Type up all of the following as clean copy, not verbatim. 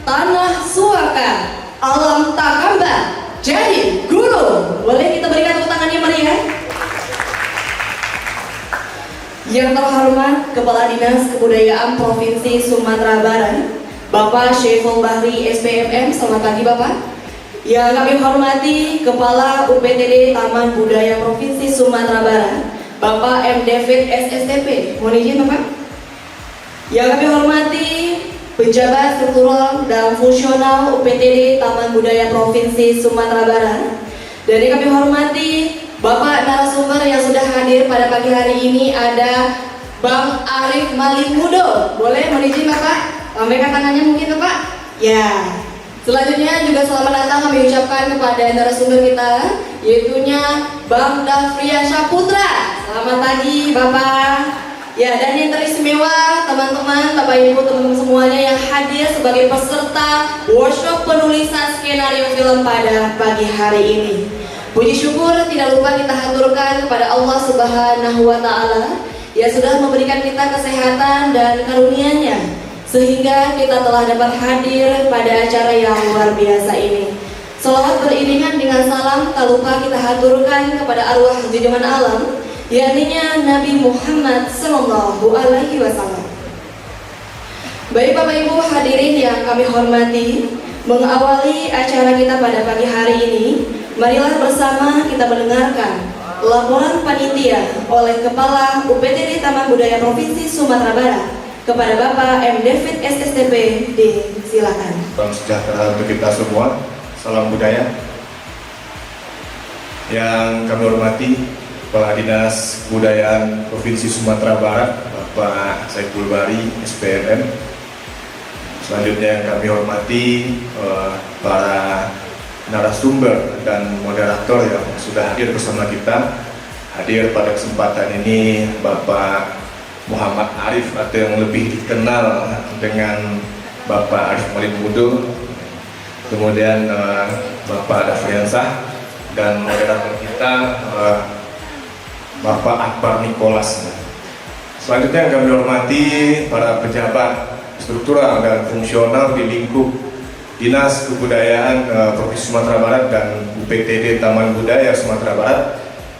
Tanah Suaka, Alam Takamba, jadi Guru. Boleh kita berikan tepuk tangan yang meriah? Yang terhormat Kepala Dinas Kebudayaan Provinsi Sumatera Barat, Bapak Syaiful Bahri SPMM. Selamat pagi Bapak. Yang kami hormati Kepala UPTD Taman Budaya Provinsi Sumatera Barat, Bapak M. David SSTP. Mohon izin Bapak. Yang kami hormati Pejabat Struktural dan Fungsional UPTD Taman Budaya Provinsi Sumatera Barat. Dan yang kami hormati Bapak narasumber yang sudah hadir pada pagi hari ini, ada Bang Arif Malimudo. Boleh mohon izin Bapak? Lambaikan tangannya mungkin Bapak? Ya. Selanjutnya juga selamat datang kami ucapkan kepada narasumber kita, yaitunya Bang Dafrian Saputra. Selamat pagi Bapak. Ya, dan yang teristimewa teman-teman, Bapak Ibu, teman-teman semuanya yang hadir sebagai peserta workshop penulisan skenario film pada pagi hari ini. Puji syukur tidak lupa kita haturkan kepada Allah Subhanahu wa Ta'ala yang sudah memberikan kita kesehatan dan karunia-Nya sehingga kita telah dapat hadir pada acara yang luar biasa ini. Selawat beriringan dengan salam tak lupa kita haturkan kepada arwah junjungan alam, yakninya Nabi Muhammad Sallallahu Alaihi Wasallam. Baik Bapak Ibu hadirin yang kami hormati, mengawali acara kita pada pagi hari ini, marilah bersama kita mendengarkan laporan panitia oleh Kepala UPTD Taman Budaya Provinsi Sumatera Barat kepada Bapak M. David SSTP. Silakan. Salam sejahtera untuk kita semua. Salam budaya. Yang kami hormati Kepala Dinas Kebudayaan Provinsi Sumatera Barat, Bapak Syaiful Bahri SPMM. Selanjutnya yang kami hormati para narasumber dan moderator yang sudah hadir bersama kita. Hadir pada kesempatan ini Bapak Muhammad Arif atau yang lebih dikenal dengan Bapak Arif Malimudo, kemudian Bapak Dafrian Sah, dan moderator kita Bapak Akbar Nikolas. Selanjutnya yang kami hormati para pejabat struktural dan fungsional di lingkup Dinas Kebudayaan Provinsi Sumatera Barat dan UPTD Taman Budaya Sumatera Barat.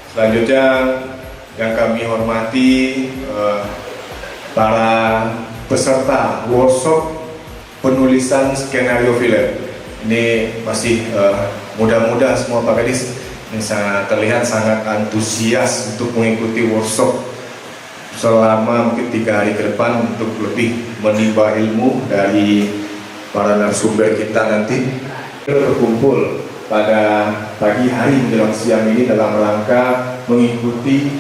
Selanjutnya yang kami hormati para peserta workshop penulisan skenario film. Ini masih muda-muda semua Pak Kadis. Ini sangat terlihat sangat antusias untuk mengikuti workshop selama mungkin 3 hari ke depan untuk lebih menimba ilmu dari para narasumber kita nanti. Berkumpul pada pagi hari menjelang siang ini dalam rangka mengikuti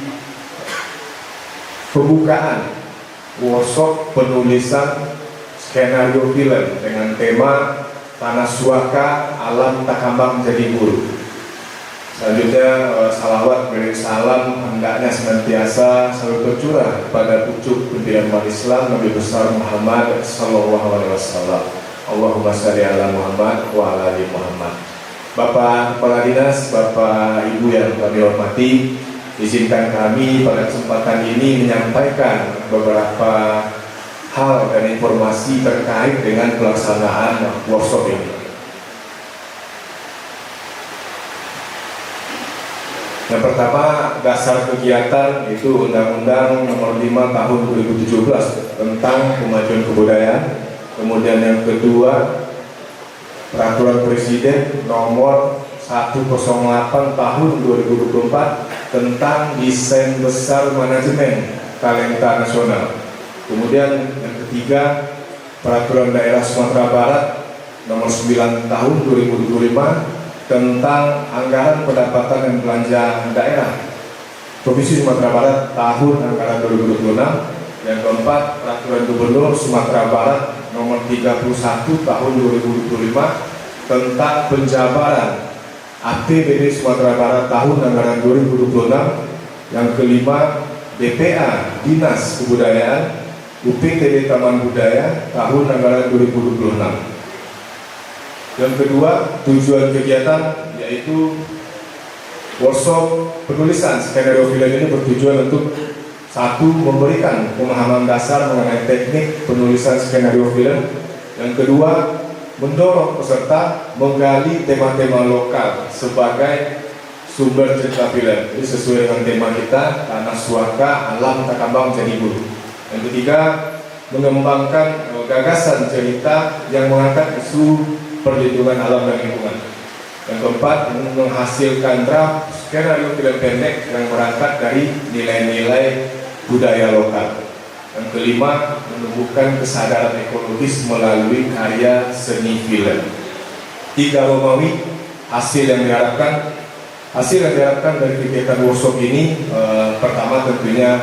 pembukaan workshop penulisan skenario film dengan tema Tanah Suaka, Alam Takamba Menjadi Guru. Selanjutnya salawat beri salam hendaknya senantiasa selalu tercurah kepada pucuk pimpinan umat Islam Nabi besar Muhammad Sallallahu Alaihi Wasallam. Allahumma shalli ala Muhammad wa ala ali Muhammad. Bapak Kepala Dinas, Bapak Ibu yang kami hormati, izinkan kami pada kesempatan ini menyampaikan beberapa hal dan informasi terkait dengan pelaksanaan workshop ini. Yang pertama, dasar kegiatan itu Undang-Undang Nomor 5 Tahun 2017 tentang Kemajuan Kebudayaan. Kemudian yang kedua, Peraturan Presiden Nomor 108 Tahun 2024 tentang Desain Besar Manajemen Talenta Nasional. Kemudian yang ketiga, Peraturan Daerah Sumatera Barat Nomor 9 Tahun 2025 tentang Anggaran Pendapatan dan Belanja Daerah Provinsi Sumatera Barat tahun anggaran 2026. Yang keempat, Peraturan Gubernur Sumatera Barat Nomor 31 Tahun 2025 tentang penjabaran APBD Sumatera Barat tahun anggaran 2026. Yang kelima, BPA Dinas Kebudayaan UPTD Taman Budaya tahun anggaran 2026. Yang kedua, tujuan kegiatan yaitu workshop penulisan skenario film ini bertujuan untuk satu, memberikan pemahaman dasar mengenai teknik penulisan skenario film. Yang kedua, mendorong peserta menggali tema-tema lokal sebagai sumber cerita film. Jadi sesuai dengan tema kita, tanah suaka, alam, takabang, jadi guru. Yang ketiga, mengembangkan gagasan cerita yang mengangkat isu perlindungan alam dan lingkungan. Yang keempat, menghasilkan draft skenario film pendek yang berangkat dari nilai-nilai budaya lokal. Yang kelima, menumbuhkan kesadaran ekologis melalui karya seni film. 3 Romawi, hasil yang diharapkan dari kegiatan workshop ini, pertama tentunya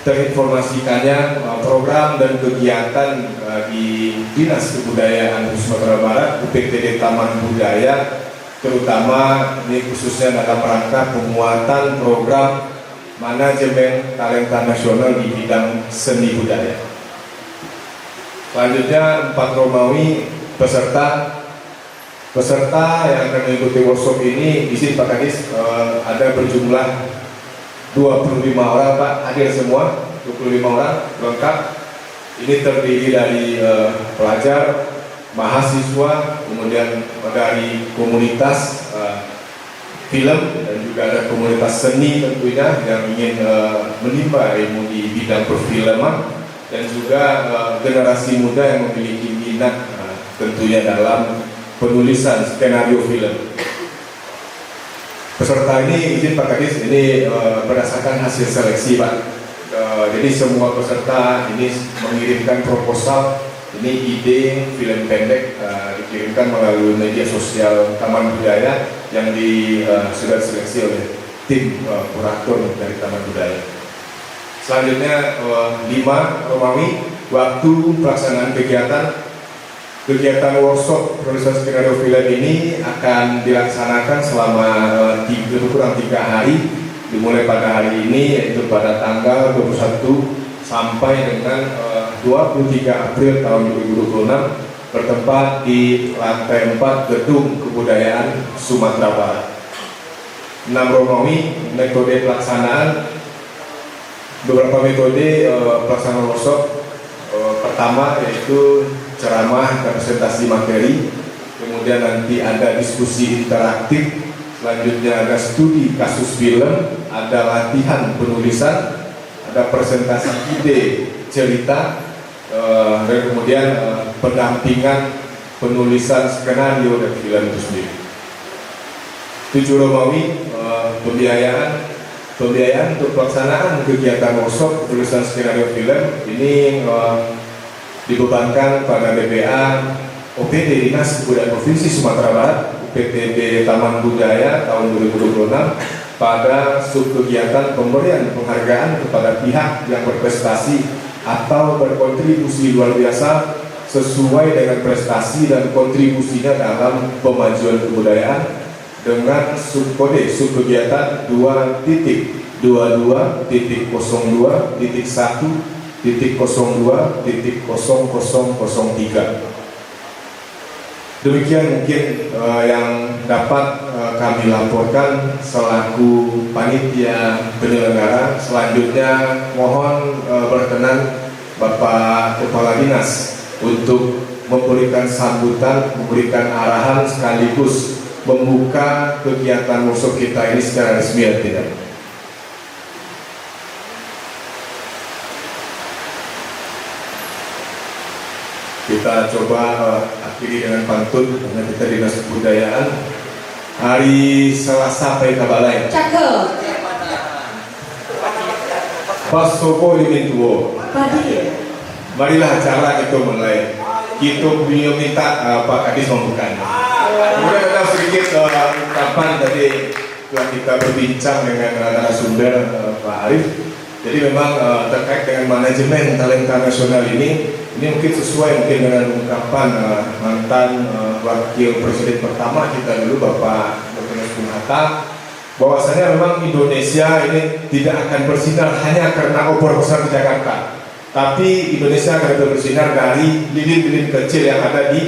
terinformasikannya program dan kegiatan di Dinas Kebudayaan Sumatera Barat, UPTD Taman Budaya, terutama ini khususnya dalam rangka penguatan program manajemen talenta nasional di bidang seni budaya. Selanjutnya 4 Romawi, peserta yang akan mengikuti workshop ini di sini Pak Kadis ada berjumlah 25 orang Pak, hadir semua 25 orang lengkap. Ini terdiri dari pelajar, mahasiswa, kemudian dari komunitas film dan juga ada komunitas seni tentunya yang ingin menimba ilmu di bidang perfilman, dan juga generasi muda yang memiliki minat tentunya dalam penulisan skenario film. Peserta ini, izin Pak Kadis, ini berdasarkan hasil seleksi Pak. Jadi semua peserta ini mengirimkan proposal, ini ide film pendek dikirimkan melalui media sosial Taman Budaya yang sudah diseleksi oleh tim kurator dari Taman Budaya. Selanjutnya 5 Romawi, waktu pelaksanaan kegiatan workshop penulisan skenario film ini akan dilaksanakan selama kurang 3 hari, dimulai pada hari ini yaitu pada tanggal 21 sampai dengan 23 April tahun 2026, bertempat di lantai 4 Gedung Kebudayaan Sumatera Barat. 6 Romawi, metode pelaksanaan, beberapa metode pelaksanaan workshop. Pertama yaitu ceramah dan presentasi materi, kemudian nanti ada diskusi interaktif, selanjutnya ada studi kasus film, ada latihan penulisan, ada presentasi ide cerita, dan kemudian pendampingan penulisan skenario dan film itu sendiri. 7 Romawi, pembiayaan untuk pelaksanaan kegiatan workshop penulisan skenario film ini dibebankan pada BPA OPD Dinas Kebudayaan Provinsi Sumatera Barat, UPTD Taman Budaya tahun 2026 pada subkegiatan pemberian penghargaan kepada pihak yang berprestasi atau berkontribusi luar biasa sesuai dengan prestasi dan kontribusinya dalam pemajuan kebudayaan dengan subkode subkegiatan 2.22.1.02.0003. Demikian mungkin yang dapat kami laporkan selaku panitia penyelenggara. Selanjutnya mohon berkenan Bapak Kepala Dinas untuk memberikan sambutan, memberikan arahan sekaligus membuka kegiatan workshop kita ini secara resmi atau tidak. Kita coba akhiri dengan pantun karena kita Dinas Kebudayaan. Hari Selasa Paita Balai. Cakep. Pas Sopo Limin Tuo. Padi. Marilah acara itu mulai. Kita punya minta Pak Kadis membukanya. Kemudian ada sedikit ungkapan tadi setelah kita berbincang dengan narasumber Pak Arif. Jadi memang terkait dengan manajemen talenta nasional ini mungkin sesuai mungkin dengan ungkapan mantan wakil presiden pertama kita dulu Bapak Dr. Soekarno Hatta, bahwasanya memang Indonesia ini tidak akan bersinar hanya karena obor besar di Jakarta, tapi Indonesia akan bersinar dari lilin-lilin kecil yang ada di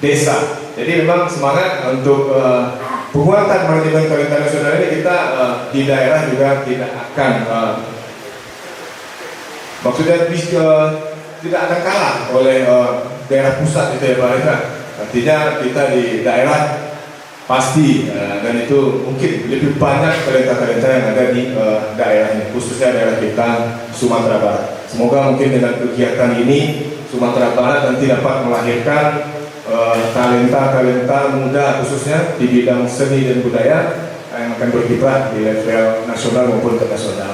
desa. Jadi memang semangat untuk penguatan manajemen talenta nasional ini kita di daerah juga tidak akan maksudnya tidak akan kalah oleh daerah pusat itu ya Pak Reza. artinya kita di daerah pasti dan itu mungkin lebih banyak talenta-talenta yang ada di daerah ini, khususnya daerah kita Sumatera Barat. Semoga mungkin dengan kegiatan ini Sumatera Barat nanti dapat melahirkan talenta-talenta muda khususnya di bidang seni dan budaya yang akan berkiprah di level nasional maupun internasional.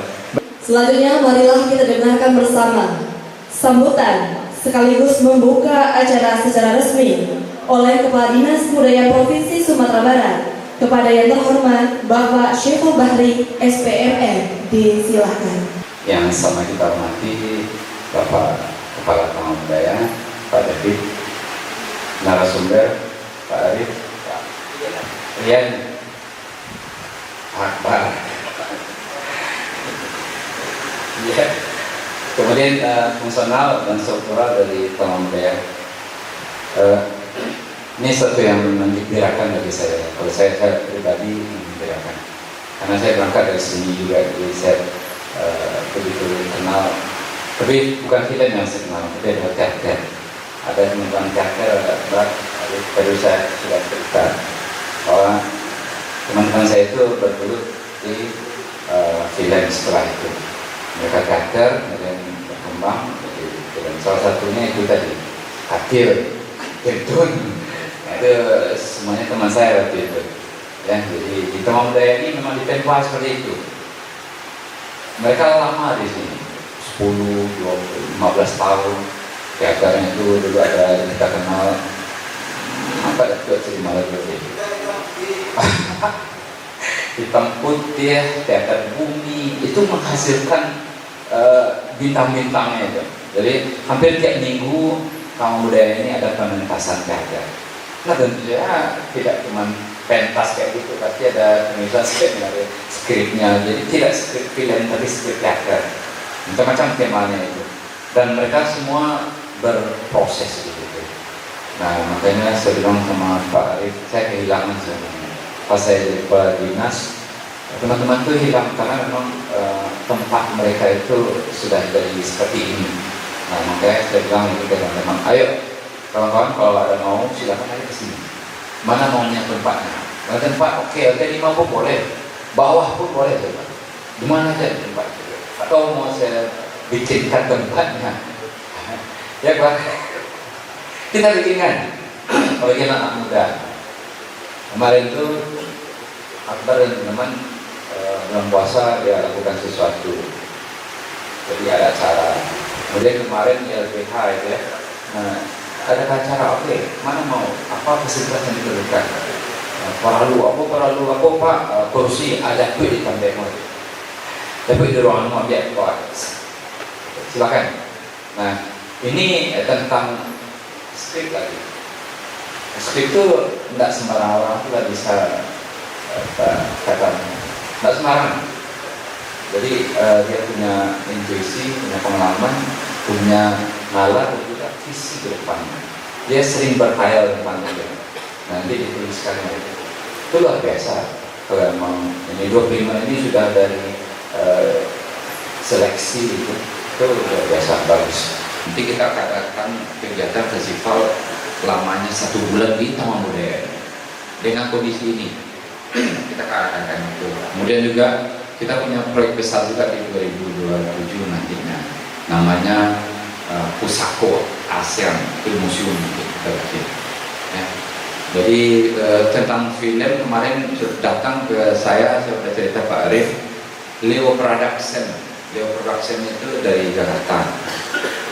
Selanjutnya marilah kita dengarkan bersama sambutan sekaligus membuka acara secara resmi oleh Kepala Dinas Kebudayaan Provinsi Sumatera Barat kepada yang terhormat Bapak Syekhul Bahri SPMM. Disilahkan. Yang sama kita hormati Bapak Kepala Taman Budaya Pak David, narasumber Pak Arif, Pak Rian, Pak Akbar. Ya. Kemudian fungsional dan struktural dari Taman Budaya. Ini satu yang menggembirakan bagi saya. Kalau saya pribadi menggembirakan, karena saya berangkat dari sini juga, jadi saya begitu kenal. Tapi bukan film yang saya kenal, tapi ada teater. Ada teman-teman teater, baru saya sudah cerita bahwa teman-teman saya itu bergelut di film setelah itu. Mereka teater, kemudian berkembang menjadi film. Salah satunya itu tadi, Katil, Ketun. Itu semuanya teman saya waktu itu. Ya, jadi di Taman Budaya ini memang ditempa seperti itu. Mereka lama di sini, 10, 20, 15 tahun. Teaternya itu dulu ada yang kita kenal, apa itu cerita lagi? Hitam putih, teater bumi itu menghasilkan bintang-bintangnya itu. Jadi hampir tiap minggu Taman Budaya ini ada pementasan teater. Nah tentunya tidak cuma pentas kayak gitu, pasti ada penulisan skripnya. Jadi tidak skrip film tapi skrip teater, macam-macam temanya itu. Dan mereka semua berproses gitu. Nah makanya saya bilang sama Pak Arif, saya kehilangan sebenarnya. Pas saya jadi kepala dinas, teman-teman tuh hilang karena memang tempat mereka itu sudah jadi seperti ini. Nah makanya saya bilang itu ke teman-teman, ayo kawan-kawan kalau ada mau silakan aja ke sini. Mana maunya tempatnya? Mana tempat? Oke, lima pun boleh, bawah pun boleh coba. Di mana aja tempat? Atau mau saya bikinkan tempatnya? Ya Pak, kita bikinkan. Kalau bikin anak muda. Kemarin itu Akbar dan teman-teman bulan puasa dia lakukan sesuatu. Jadi ada acara. Kemudian kemarin LBH itu ya. Nah, ada acara, oke, mana mau, apa fasilitas yang diperlukan? Perlu apa Pak? Kursi ada tuh di Pandemon. Tapi di ruangan mau biar kuat. Silakan. Nah, ini tentang skrip lagi. Skrip itu tidak sembarang orang juga bisa katakan, tidak sembarang. Jadi dia punya intuisi, punya pengalaman, punya nalar dan juga visi ke depannya. Dia sering berkhayal tentang itu. Nanti dituliskan itu luar biasa. Kalau memang ini 25 ini sudah dari seleksi itu luar biasa bagus. Nanti kita katakan kegiatan festival lamanya 1 bulan di Taman Budaya dengan kondisi ini kita katakan itu. Kemudian juga kita punya proyek besar juga di 2027 nantinya, namanya Pusako ASEAN, itu museum kita bikin. Ya. Jadi tentang film kemarin datang ke saya sudah cerita Pak Arif, Leo Production itu dari Jakarta.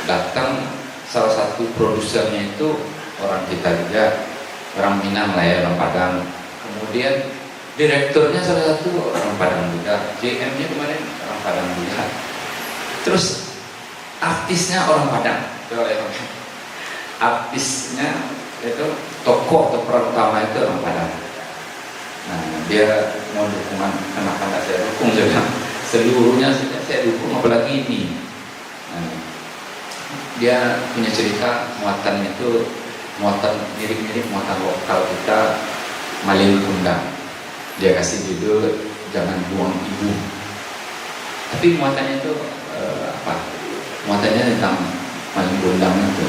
Datang salah satu produsernya itu orang kita juga, orang Minang lah ya, orang Padang. Kemudian direkturnya salah satu orang Padang juga, JM-nya kemarin orang Padang juga. Terus artisnya orang Padang, artisnya itu tokoh atau peran utama itu orang Padang. Nah dia mau dukungan anak-anak saya dukung juga, seluruhnya saya dukung, apalagi ini. Nah, dia punya cerita muatan itu muatan mirip-mirip muatan lokal kita, Malin Kundang. Dia kasih judul Jangan Buang Ibu. Tapi muatannya itu muatannya tentang Malin Kundang itu,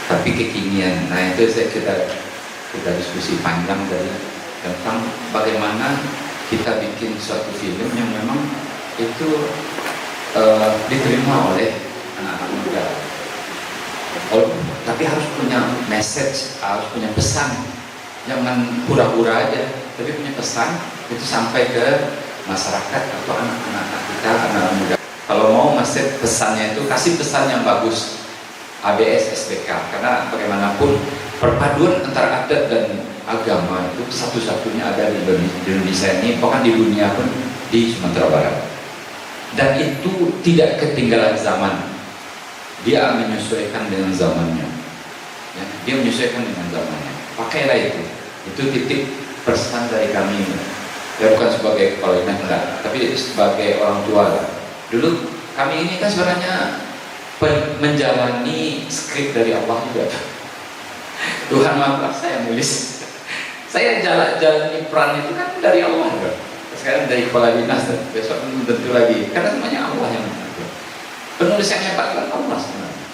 tapi kekinian. Nah itu kita kita diskusi panjang dari tentang bagaimana kita bikin suatu film yang memang itu diterima oleh anak-anak muda. Tapi harus punya message, harus punya pesan, jangan pura-pura aja, tapi punya pesan itu sampai ke masyarakat atau anak-anak kita, anak-anak muda. Kalau mau message pesannya itu kasih pesan yang bagus, ABS SPK, karena bagaimanapun perpaduan antara adat dan agama itu satu-satunya ada di Indonesia ini, bahkan di dunia pun di Sumatera Barat. Dan itu tidak ketinggalan zaman. Dia menyesuaikan dengan zamannya. Ya, dia menyesuaikan dengan zamannya. Pakailah itu. Itu titik pesan dari kami. Ya bukan sebagai kepala dinas enggak, tapi sebagai orang tua. Dulu kami ini kan sebenarnya menjalani skrip dari Allah juga. Tuhan maaflah saya nulis. Saya jalani peran itu kan dari Allah juga. Sekarang dari kepala dinas, besok tentu lagi. Karena semuanya Allah yang mengatur. Penulis yang hebat kan Allah sebenarnya,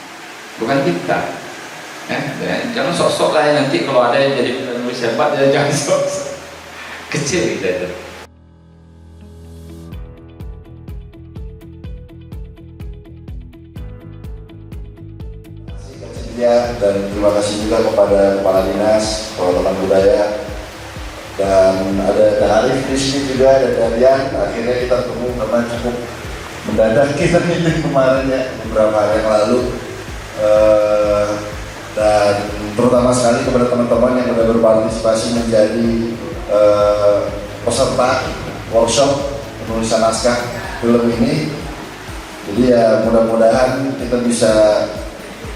bukan kita. Jangan sok-sok lah nanti kalau ada yang jadi penulis hebat, jangan sok-sok. Kecil kita itu. Dan terima kasih juga kepada Kepala Dinas Pengelolaan Budaya, dan ada Arif di sini juga, ada Darian. Akhirnya kita ketemu karena cukup mendadak kita meeting kemarin ya, beberapa hari yang lalu. Dan terutama sekali kepada teman-teman yang sudah berpartisipasi menjadi peserta workshop penulisan naskah film ini. Jadi ya mudah-mudahan kita bisa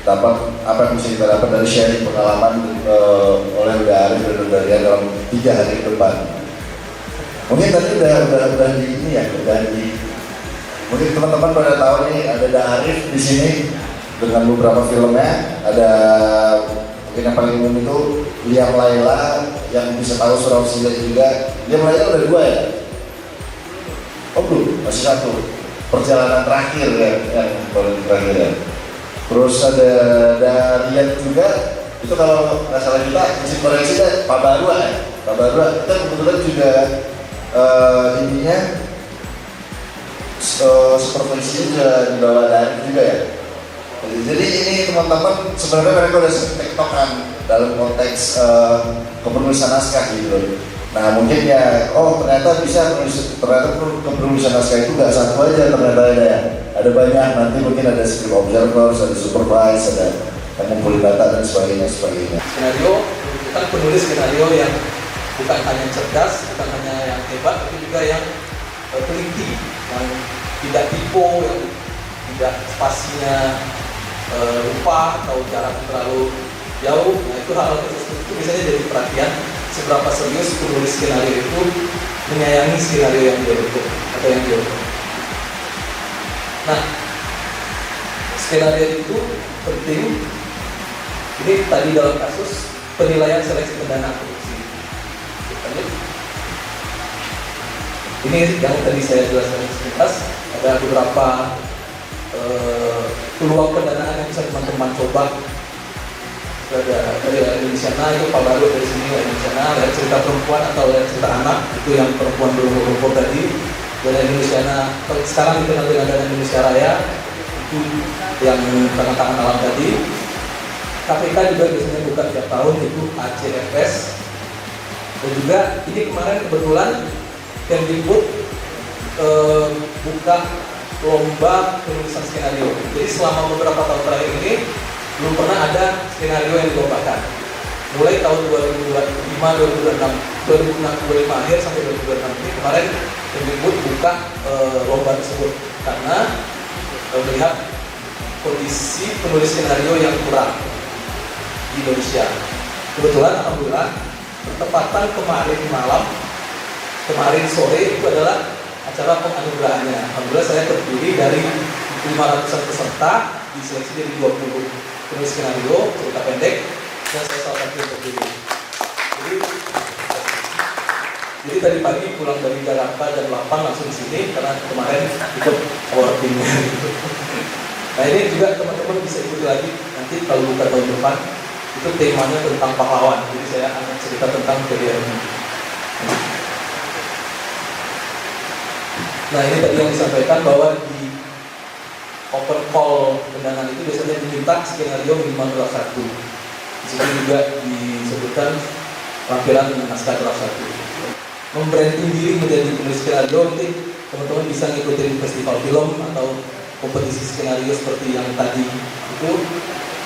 dapat apa yang bisa kita dapat dari sharing pengalaman oleh Uda Arif dan Uda Darian dalam 3 hari ke depan. Mungkin tadi udah di ini ya, mungkin teman-teman pada tahu nih ada Da Arif di sini dengan beberapa filmnya. Ada mungkin yang paling umum itu Liam Laila yang bisa tahu Sulawesi juga. Liam Laila udah 2 ya? Oh belum, masih 1. Perjalanan terakhir ya, yang paling terakhir ya. Terus ada Darian juga, itu kalau nggak salah kita mesin koreksi Pak Barua ya. Pak Barua kita kebetulan juga ininya supervisinya juga di bawah Darian juga ya. Jadi ini teman-teman sebenarnya mereka udah sering tektokan dalam konteks kepenulisan naskah gitu. Nah mungkin ya, ternyata kepenulisan naskah itu nggak satu aja, ternyata ada banyak. Nanti mungkin ada script observers, ada supervise, ada yang mengumpulkan data dan sebagainya. Skenario, kita penulis skenario yang bukan hanya cerdas, bukan hanya yang hebat, tapi juga yang teliti, yang tidak tipu, yang tidak spasinya lupa atau jarak terlalu jauh. Nah itu hal-hal itu biasanya jadi perhatian seberapa serius penulis skenario itu menyayangi skenario yang dia bentuk atau yang dia bentuk. Nah, skenario itu penting. Ini tadi dalam kasus penilaian seleksi pendanaan produksi. Ini yang tadi saya jelaskan sekilas, ada beberapa peluang pendanaan yang bisa teman-teman coba. Ada dari Indonesia itu Pak Baru dari sini, Indonesia lihat cerita perempuan atau lihat cerita anak, itu yang perempuan belum tadi. Dan Indonesia sekarang dikenal dengan Dana Indonesia Raya, itu yang tangan-tangan alam tadi. KPK juga biasanya buka tiap tahun, itu ACFS. Dan juga ini kemarin kebetulan Kemdikbud buka lomba penulisan skenario. Jadi selama beberapa tahun terakhir ini belum pernah ada skenario yang dilombakan. Mulai tahun 2005 akhir sampai 2006 ini kemarin Kemdikbud buka lomba tersebut karena melihat kondisi penulis skenario yang kurang di Indonesia. Kebetulan alhamdulillah bertepatan kemarin sore itu adalah acara penganugerahannya. Alhamdulillah saya terpilih dari 500-an peserta, diseleksi dari 20 penulis skenario cerita pendek, dan saya salah satu yang terpilih. Jadi tadi pagi pulang dari Jakarta jam 8 langsung di sini karena kemarin ikut awardingnya. Nah ini juga teman-teman bisa ikuti lagi nanti kalau buka tahun depan, itu temanya tentang pahlawan. Jadi saya akan cerita tentang PDRI. Nah ini tadi yang disampaikan bahwa di open call undangan itu biasanya diminta skenario minimal draft 1. Di sini juga disebutkan tampilan naskah draft 1. Membranding diri menjadi penulis skenario, nanti teman-teman bisa ngikutin festival film atau kompetisi skenario seperti yang tadi itu,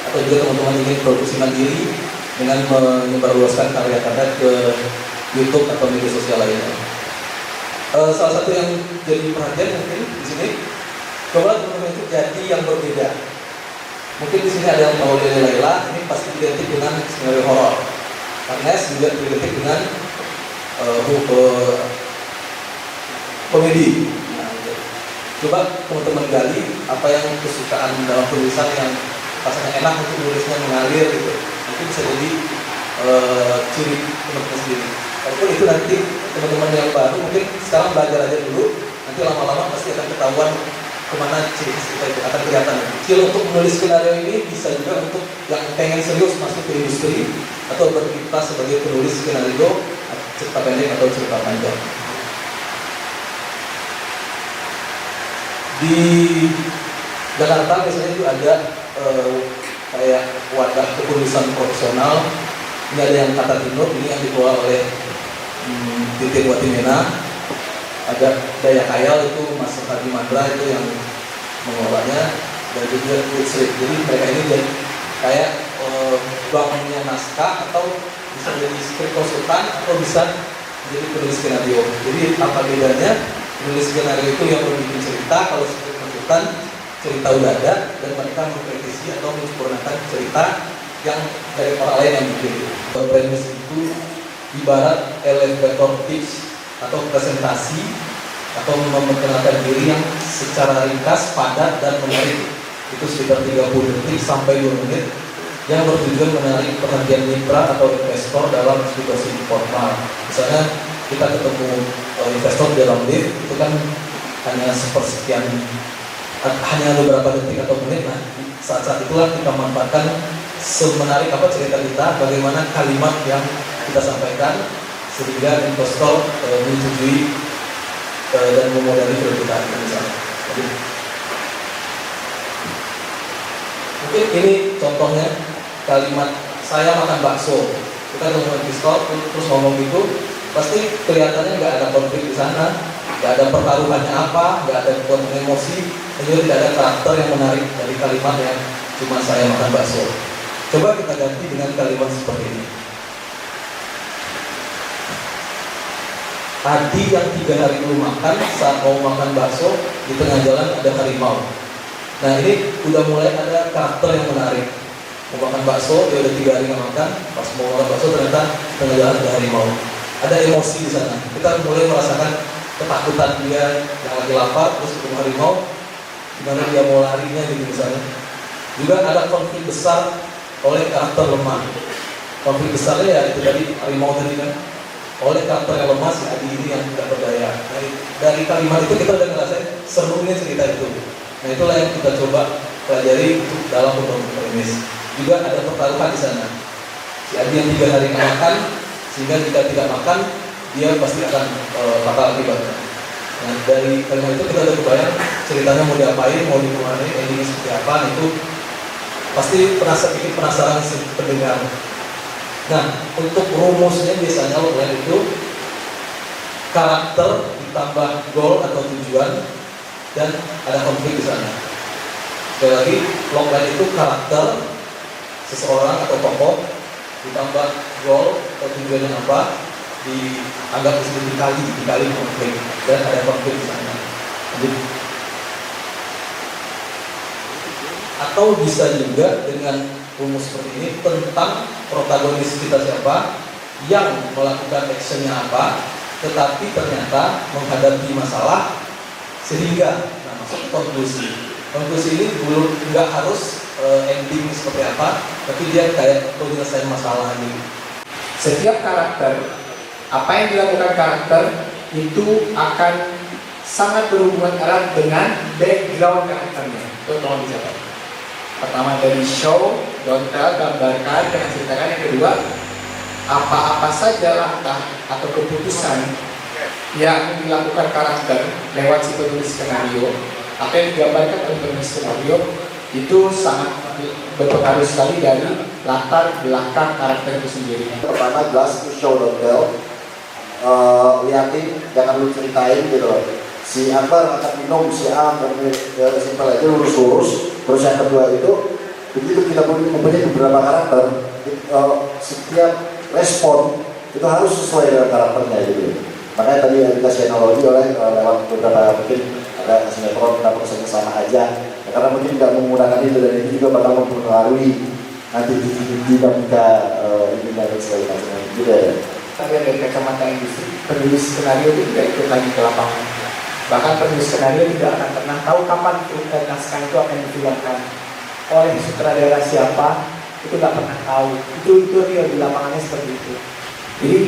atau juga teman-teman ingin produksi mandiri dengan menyebarluaskan karya-karya ke YouTube atau media sosial lainnya. Salah satu yang jadi perhatian mungkin di sini, coba teman-teman itu jadi yang berbeda. Mungkin di sini ada yang tahu Lele Laila, ini pasti identik dengan skenario horor. Agnes juga identik dengan komedi. Nah, coba teman-teman gali apa yang kesukaan dalam tulisan yang rasanya enak untuk nulisnya mengalir gitu. Mungkin bisa jadi ciri teman-teman sendiri. Walaupun itu nanti teman-teman yang baru mungkin sekarang belajar aja dulu, nanti lama-lama pasti akan ketahuan kemana ciri kita itu akan kelihatan. Skill untuk menulis skenario ini bisa juga untuk yang pengen serius masuk ke industri atau berkiprah sebagai penulis skenario cerita pendek atau cerita panjang. Di Jakarta biasanya itu ada kayak wadah kepenulisan profesional. Ini ada yang Kata Timur, ini yang dikelola oleh Titin Watimena. Ada Daya Khayal, itu Mas Hadi Mandra itu yang mengelolanya, dan juga Witsrip. Jadi mereka ini jadi kayak bangunnya naskah, atau bisa jadi skrip konsultan, atau bisa jadi penulis skenario. Jadi apa bedanya? Penulis skenario itu yang membuat cerita, kalau skrip konsultan cerita udah ada, dan mereka memprediksi atau menyempurnakan cerita yang dari orang lain yang bikin. Premis itu ibarat elevator pitch atau presentasi atau memperkenalkan diri yang secara ringkas, padat, dan menarik. Itu sekitar 30 detik sampai 2 menit yang bertujuan menarik perhatian mitra atau investor dalam situasi formal. Misalnya kita ketemu investor di dalam lift, itu kan hanya sepersekian, hanya beberapa detik atau menit. Nah, saat-saat itulah kita manfaatkan semenarik apa cerita kita, bagaimana kalimat yang kita sampaikan sehingga investor menyetujui dan memodali film kita misalnya. Mungkin ini contohnya kalimat saya makan bakso. Kita ketemu investor terus ngomong gitu, pasti kelihatannya nggak ada konflik di sana, nggak ada pertaruhannya apa, nggak ada kekuatan emosi, dan juga tidak ada karakter yang menarik dari kalimat yang cuma saya makan bakso. Coba kita ganti dengan kalimat seperti ini. Adi yang 3 hari belum makan, saat mau makan bakso, di tengah jalan ada harimau. Nah ini udah mulai ada karakter yang menarik. Mau makan bakso, dia udah 3 hari nggak makan, pas mau makan bakso ternyata di tengah jalan ada harimau. Ada emosi di sana. Kita mulai merasakan ketakutan dia yang lagi lapar, terus ketemu harimau, gimana dia mau larinya gitu misalnya. Juga ada konflik besar oleh karakter lemah. Konflik besarnya ya itu tadi harimau tadi kan. Oleh karakter yang lemah si Adi ini yang tidak berdaya. Dari kalimat itu kita udah ngerasain serunya cerita itu. Nah itulah yang kita coba pelajari dalam pembentukan premis. Juga ada pertaruhan di sana. Si Adi yang 3 hari nggak makan, sehingga jika tidak makan dia pasti akan fatal akibatnya. Nah dari kalimat itu kita udah kebayang ceritanya mau diapain, mau dimulai, endingnya seperti apa. Nah, itu pasti bikin penasaran si pendengar. Nah, untuk rumusnya biasanya logline itu karakter ditambah goal atau tujuan dan ada konflik di sana. Sekali lagi, logline itu karakter seseorang atau tokoh ditambah goal atau tujuannya apa, dianggap disebut dikali konflik dan ada konflik di sana. Jadi, atau bisa juga dengan rumus seperti ini tentang protagonis kita siapa, yang melakukan actionnya apa, tetapi ternyata menghadapi masalah sehingga masuk ke konklusi. Konklusi ini belum nggak harus ending seperti apa, tapi dia kayak penyelesaian masalah ini. Setiap karakter, apa yang dilakukan karakter itu akan sangat berhubungan erat dengan background karakternya. Itu tolong dicatat. Pertama dari show, don't tell, gambarkan, dengan ceritakan. Yang kedua, apa-apa saja langkah atau keputusan yang dilakukan karakter lewat si penulis skenario, apa yang digambarkan oleh penulis skenario itu sangat berpengaruh sekali dari latar belakang karakter itu sendiri. Pertama jelas to show don't tell. Liatin, jangan lu ceritain gitu loh. Si Akbar akan minum, si A simpel aja lurus-lurus. Terus yang kedua itu, begitu kita mempunyai beberapa karakter, setiap respon itu harus sesuai dengan karakternya gitu. Makanya tadi dikasih analogi lewat beberapa mungkin ada sinetron kenapa kesannya sama aja. Ya, karena mungkin tidak menggunakan itu dan itu juga bakal mempengaruhi nanti dinamika ini dan sebagainya gitu ya. Tapi dari kacamata industri, penulis skenario itu tidak ikut lagi ke lapangan. Bahkan penulis skenario tidak akan pernah tahu kapan naskah itu akan difilmkan oleh sutradara siapa, itu nggak pernah tahu. Itu real di lapangannya seperti itu. Jadi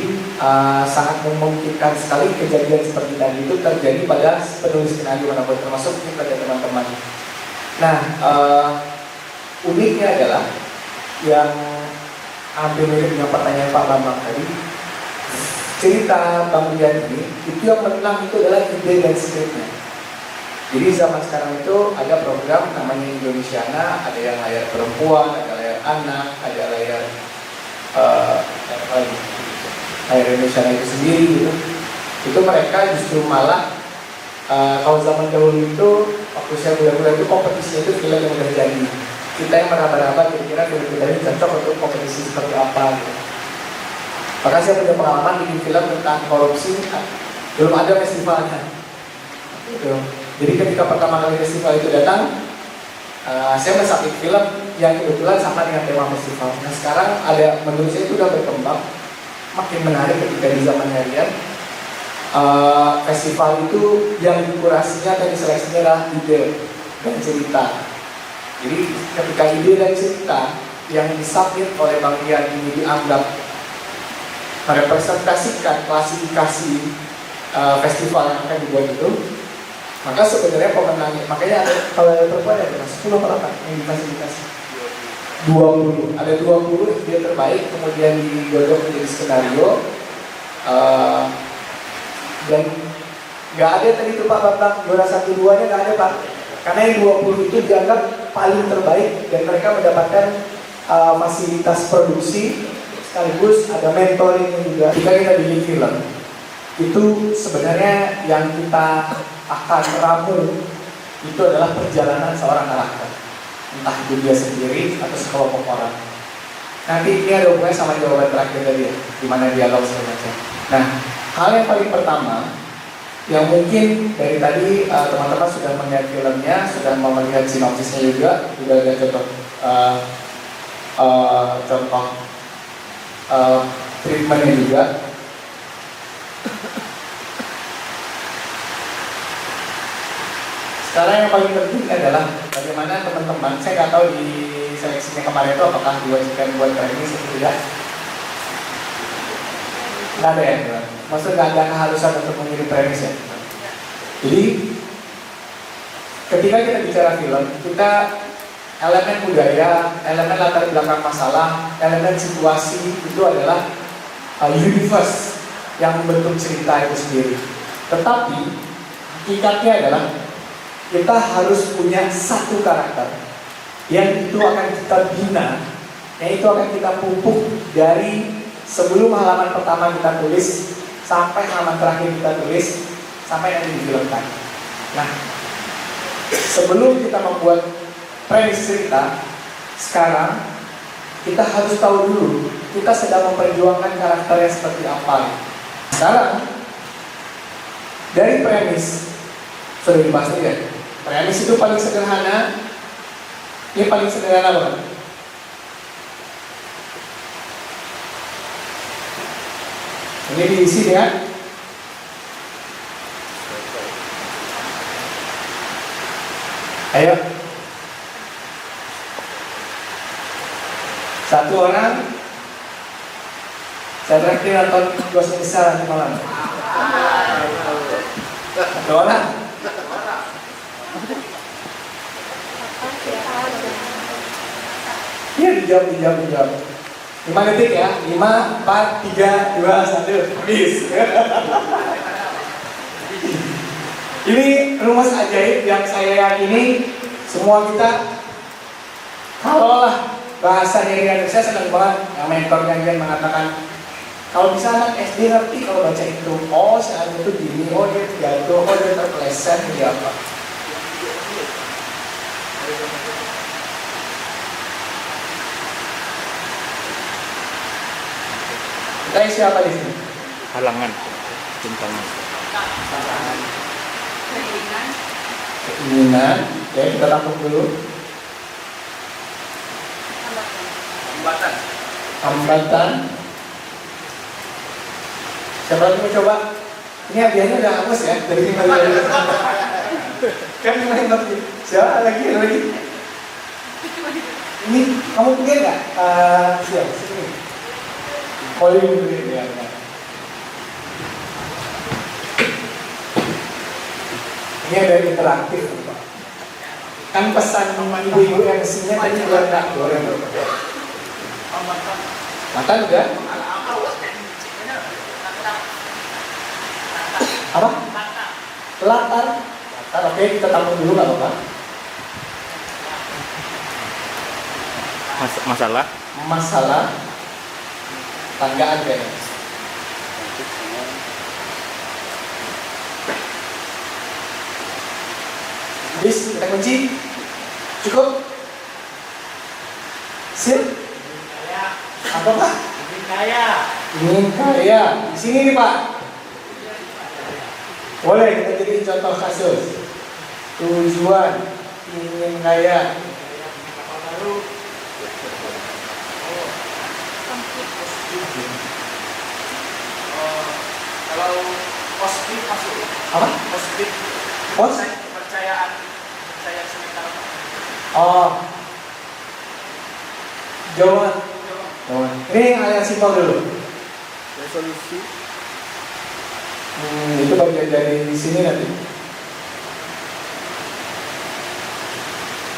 sangat memungkinkan sekali kejadian seperti tadi itu terjadi pada penulis skenario manapun, termasuk mungkin pada teman-teman. Nah, uniknya adalah yang hampir mirip dengan pertanyaan Pak Bambang tadi. Cerita Bang Rian ini, itu yang menang itu adalah ide dan skripnya. Jadi zaman sekarang itu ada program namanya Indonesiana, ada yang layar perempuan, ada layar anak, ada layar layar Indonesiana itu sendiri gitu. Itu mereka justru malah kalau zaman dahulu itu waktu saya kuliah itu kompetisinya itu film yang udah jadi. Kita yang meraba-raba kira-kira film kita ini cocok untuk kompetisi seperti apa gitu. Maka saya punya pengalaman bikin film tentang korupsi, belum ada festivalnya. Gitu. Jadi ketika pertama kali festival itu datang, saya mensubmit film yang kebetulan sama dengan tema festival. Nah sekarang ada, menurut saya itu sudah berkembang, makin menarik ketika di zaman harian. Festival itu yang dikurasinya dan diseleksinya adalah ide dan cerita. Jadi ketika ide dan cerita yang disubmit oleh Bang Rian ini dianggap merepresentasikan klasifikasi festival yang akan dibuat itu, maka sebenarnya pemenangnya, makanya ada, kalau ada perempuan ada 10 perempuan yang difasilitasi 20, ada 20 dia terbaik, kemudian digodok menjadi skenario, dan nggak ada tadi tuh Pak Bambang, juara 1-2 nya nggak ada Pak, karena yang 20 itu dianggap paling terbaik dan mereka mendapatkan fasilitas produksi sekaligus ada mentoringnya juga. Jika kita bikin film, itu sebenarnya yang kita akan ramu itu adalah perjalanan seorang karakter, entah itu dia sendiri atau sekelompok orang. Nanti ini ada hubungannya sama jawaban terakhir tadi ya, dimana dialog segala macam. Nah, hal yang paling pertama yang mungkin dari tadi teman-teman sudah melihat filmnya, sudah melihat sinopsisnya juga ada contoh treatmentnya juga. Sekarang yang paling penting adalah bagaimana teman-teman, saya nggak tahu di seleksinya kemarin itu apakah diwajibkan buat training atau tidak. Nggak ada ya, maksudnya nggak ada keharusan untuk mengirim premis ya. Jadi ketika kita bicara film, kita elemen budaya, elemen latar belakang masalah, elemen situasi itu adalah universe yang membentuk cerita itu sendiri. Tetapi hakikatnya adalah kita harus punya satu karakter yang itu akan kita bina, yang itu akan kita pupuk dari sebelum halaman pertama kita tulis sampai halaman terakhir kita tulis sampai nanti difilmkan. Nah, sebelum kita membuat premis cerita, sekarang kita harus tahu dulu kita sedang memperjuangkan karakternya seperti apa. Sekarang dari premis sudah dibahas ya. Premis itu paling sederhana. Ini paling sederhana banget. Ini diisi dengan ayo. Satu orang saya terakhir nonton Ghost besar nanti malam. Satu orang. Iya dijawab. 5 detik ya. 5, 4, 3, 2, 1. Habis. Ini rumus ajaib yang saya yakini semua kita, kalaulah bahasanya Rian, saya senang banget yang mentornya Rian mengatakan, kalau bisa anak SD ngerti kalau baca itu, oh saat itu gini, oh dia jatuh, oh dia terpeleset, dia apa. Kita isi apa di sini? Halangan, rintangan. Keinginan, oke kita tampung dulu. Hambatan. Siapa lagi mau coba? Ini hadiahnya udah hapus ya dari 5 kan 5. Siapa lagi? Ada lagi? Ini kamu punya nggak? Siapa? Sini. Oh ini punya ya. Ini ada interaktif, Pak. Kan pesan ibu-ibu MC-nya tadi juga enggak goreng. Makan udah? Apa? Latar. Latar, oke kita tampung dulu nggak apa-apa. Masalah Masalah tanggaan kayaknya. Bis, kita kunci. Cukup? Sip? Apa Pak? Ingin kaya. Di sini nih Pak. Boleh kita jadi contoh kasus. Tujuan ingin kaya. Kalau positif masuk. Apa? Positif. Pos? Kepercayaan sementara. Oh. Jawaban. Ini hal yang simpel dulu. resolusi Itu bagian dari sini nanti.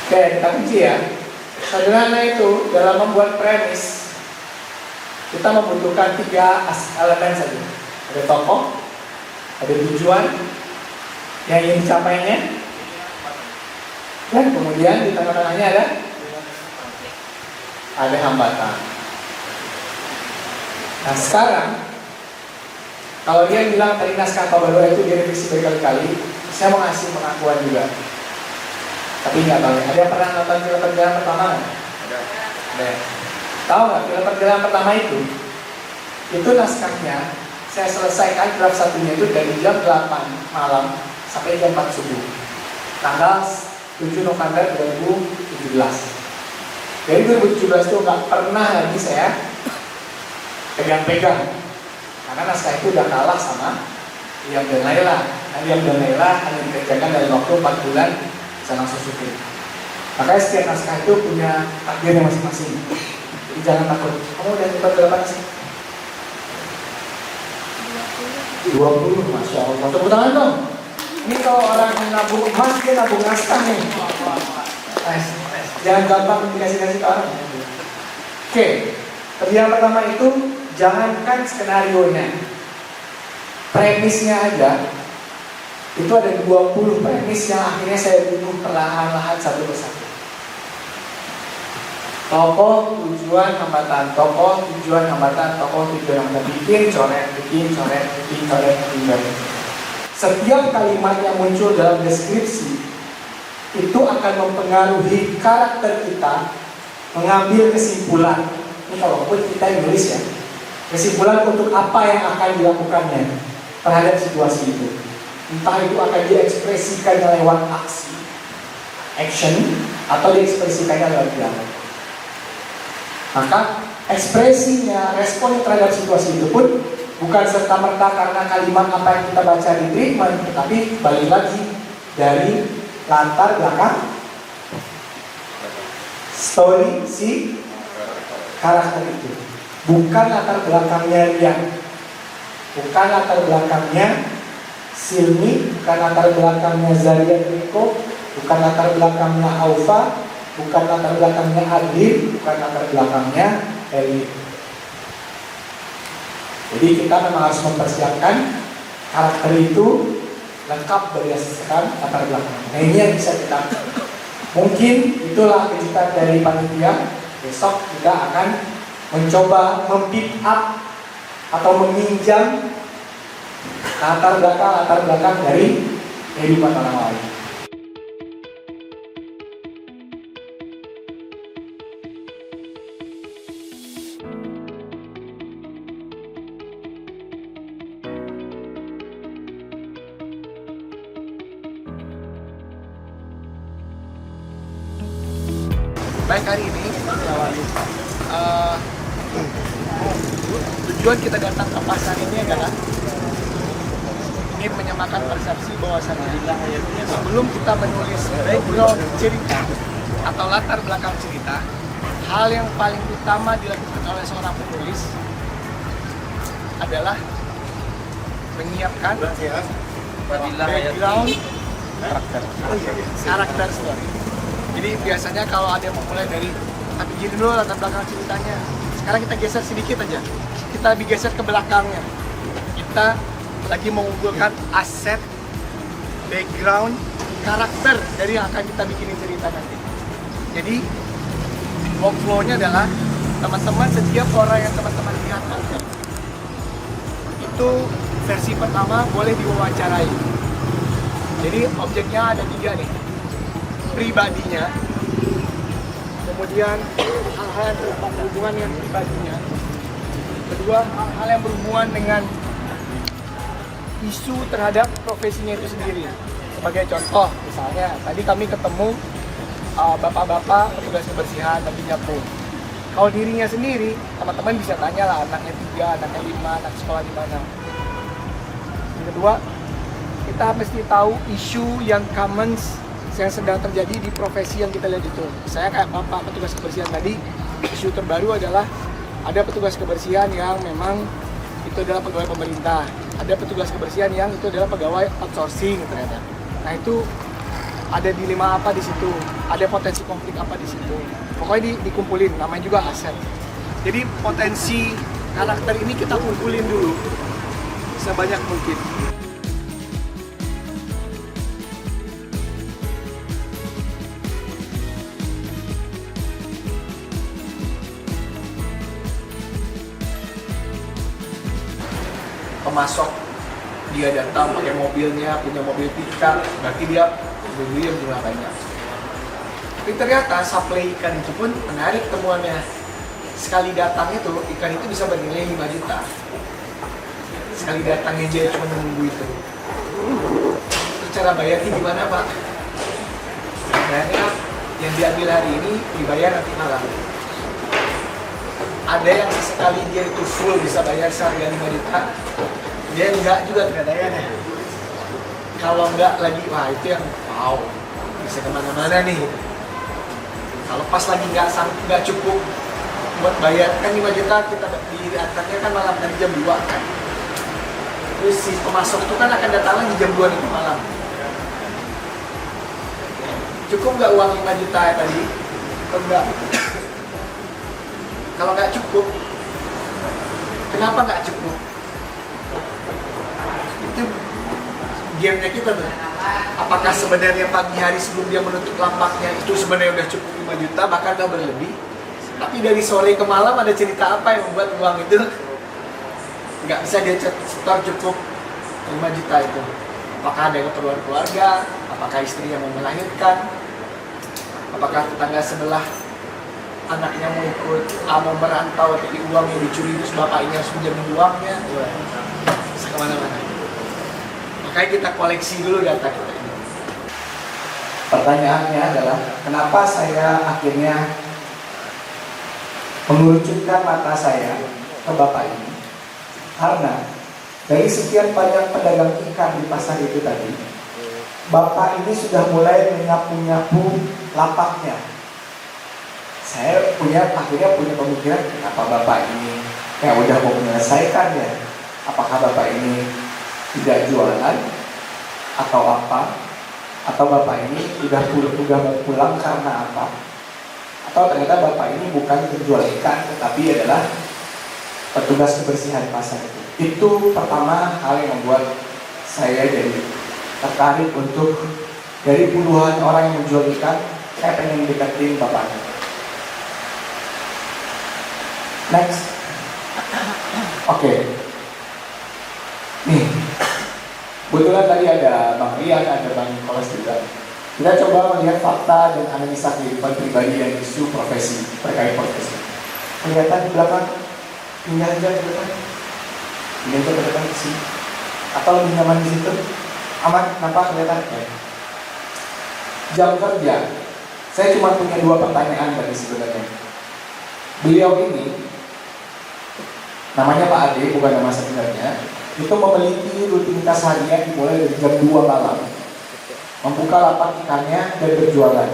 Oke, kita kunci ya. Sederhana itu dalam membuat premis kita membutuhkan 3 elemen saja. Ada tokoh, ada tujuan yang ingin dicapainya, dan kemudian di tengah-tengahnya ada hambatan. Nah sekarang kalau dia bilang tadi naskah Pabalua itu direvisi berkali-kali, saya mau ngasih pengakuan juga. Tapi nggak tahu, ada yang pernah nonton film perjalanan pertama nggak? Ada. Tahu nggak film perjalanan pertama itu naskahnya saya selesaikan draft satunya itu dari jam 8 malam sampai jam 4 subuh. Tanggal 7 November 2017. Dari 2017 itu nggak pernah lagi saya pegang-pegang, karena naskah itu udah kalah sama Diam dan Laila. Nah, Diam dan Laila hanya dikerjakan dalam waktu 4 bulan bisa langsung syuting. Makanya setiap naskah itu punya takdirnya masing-masing. Jadi jangan takut. Kamu udah nyebar berapa naskah? 20, Masya Allah. Tepuk tangan dong. Ini kalau orang yang nabung emas, dia nabung naskah nih. Jangan gampang dikasih-kasih ke orang. Oke, yang pertama itu jangankan skenario-nya, premisnya aja. Itu ada 20 premis yang akhirnya saya bunuh perlahan-lahan satu persatu. Tokoh, tujuan, hambatan, tokoh, tujuan, hambatan, tokoh, tujuan, hambatan. Bikin, coret, bikin, coret, bikin, coret, bikin, coret. Setiap kalimat yang muncul dalam deskripsi itu akan mempengaruhi karakter kita mengambil kesimpulan. Ini kalaupun kita yang nulis ya, kesimpulan untuk apa yang akan dilakukannya terhadap situasi itu. Entah itu akan diekspresikan lewat aksi, action, atau diekspresikannya lewat dialog. Maka ekspresinya, respon terhadap situasi itu pun bukan serta-merta karena kalimat apa yang kita baca di treatment, tetapi balik lagi dari latar belakang story si karakter itu. Bukan latar belakangnya Rian, bukan latar belakangnya Silmi, bukan latar belakangnya Zaria Riko, bukan latar belakangnya Aufa, bukan latar belakangnya Adil, bukan latar belakangnya Eli. Jadi kita memang harus mempersiapkan karakter itu lengkap berdasarkan latar belakang. Nah ini yang bisa kita, mungkin itulah kejutan dari panitia. Besok kita akan mencoba mem-pick up atau meminjam latar belakang dari kehidupan orang lain. Baik, hari ini tujuan kita datang ke pasar ini adalah ingin menyamakan persepsi bahwasannya sebelum kita menulis background cerita atau latar belakang cerita, hal yang paling utama dilakukan oleh seorang penulis adalah menyiapkan background karakter story. Jadi biasanya kalau ada yang memulai dari tapi gini dulu latar belakang ceritanya. Sekarang kita geser sedikit aja. Kita lebih geser ke belakangnya. Kita lagi mengumpulkan aset, background, karakter dari yang akan kita bikin cerita nanti. Jadi workflow-nya adalah teman-teman, setiap orang yang teman-teman lihat nanti itu versi pertama boleh diwawancarai. Jadi objeknya ada 3 nih. Pribadinya, kemudian hal-hal yang berhubungan dengan pribadinya, kedua hal-hal yang berhubungan dengan isu terhadap profesinya itu sendiri. Sebagai contoh, misalnya tadi kami ketemu bapak-bapak petugas kebersihan lagi nyapu. Kalau dirinya sendiri, teman-teman bisa tanya lah, anaknya 3, anaknya 5, anak sekolah di mana. Yang kedua, kita mesti tahu isu yang common yang sedang terjadi di profesi yang kita lihat itu. Saya kayak bapak petugas kebersihan tadi, isu terbaru adalah ada petugas kebersihan yang memang itu adalah pegawai pemerintah, ada petugas kebersihan yang itu adalah pegawai outsourcing ternyata. Nah itu ada dilema apa di situ, ada potensi konflik apa di situ. Pokoknya dikumpulin, namanya juga aset. Jadi potensi karakter ini kita kumpulin dulu sebanyak mungkin. Pemasok dia datang pakai mobilnya, punya mobil pickup, berarti dia beli yang jumlah banyak. Tapi ternyata supply ikan itu pun menarik temuannya. Sekali datang itu, ikan itu bisa bernilai 5 juta. Sekali datangnya dia cuma nunggu itu. Terus cara bayarnya gimana, Pak? Sebenarnya yang diambil hari ini dibayar nanti malam. Ada yang sesekali dia itu full bisa bayar seharga 5 juta, dia enggak juga terkadang. Kalau enggak lagi, wah itu yang wow, bisa kemana-mana nih. Kalau pas lagi nggak cukup buat bayar, kan 5 juta kita diantarnya kan malam tadi jam 2 kan. Terus si pemasok itu kan akan datang lagi jam 2 itu malam. Cukup nggak uang 5 juta ya tadi? Enggak. Kalau nggak cukup, kenapa nggak cukup? Itu gamenya kita tuh. Apakah sebenarnya pagi hari sebelum dia menutup lampaknya itu sebenarnya udah cukup 5 juta, bahkan udah berlebih? Tapi dari sore ke malam ada cerita apa yang membuat uang itu nggak bisa dia setor cukup 5 juta itu? Apakah ada keperluan keluarga? Apakah istri yang mau melahirkan? Apakah tetangga sebelah anaknya mau ikut, mau merantau, tapi uangnya dicuri terus bapaknya harus pinjam uangnya, bisa kemana-mana. Makanya kita koleksi dulu data kita ini. Pertanyaannya adalah, kenapa saya akhirnya mengerucutkan mata saya ke bapak ini? Karena dari sekian banyak pedagang ikan di pasar itu tadi, bapak ini sudah mulai menyapu-nyapu lapaknya. Saya akhirnya punya pemikiran, kenapa bapak ini kayak udah mau menyelesaikan ya? Apakah bapak ini tidak jualan atau apa? Atau bapak ini udah mau pulang karena apa? Atau ternyata bapak ini bukan penjual ikan, tetapi adalah petugas kebersihan pasar itu. Itu pertama hal yang membuat saya jadi tertarik untuk dari puluhan orang yang menjual ikan, saya pengen deketin bapaknya. Next. Oke. Nih, kebetulan tadi ada Bang Rian, ada Bang Nicholas juga. Kita coba melihat fakta dan analisa kehidupan pribadi dan isu profesi terkait profesi. Kelihatan di belakang, pindah aja ke depan, pindah aja ke depan ke sini, atau lebih nyaman di situ. Aman, nampak kelihatan? Ya. Jam kerja, saya cuma punya 2 pertanyaan tadi sebenarnya. Beliau ini, namanya Pak Ade, bukan nama sebenarnya, itu memiliki rutinitas harian dimulai dari jam 2 malam, membuka lapak ikannya dan berjualan.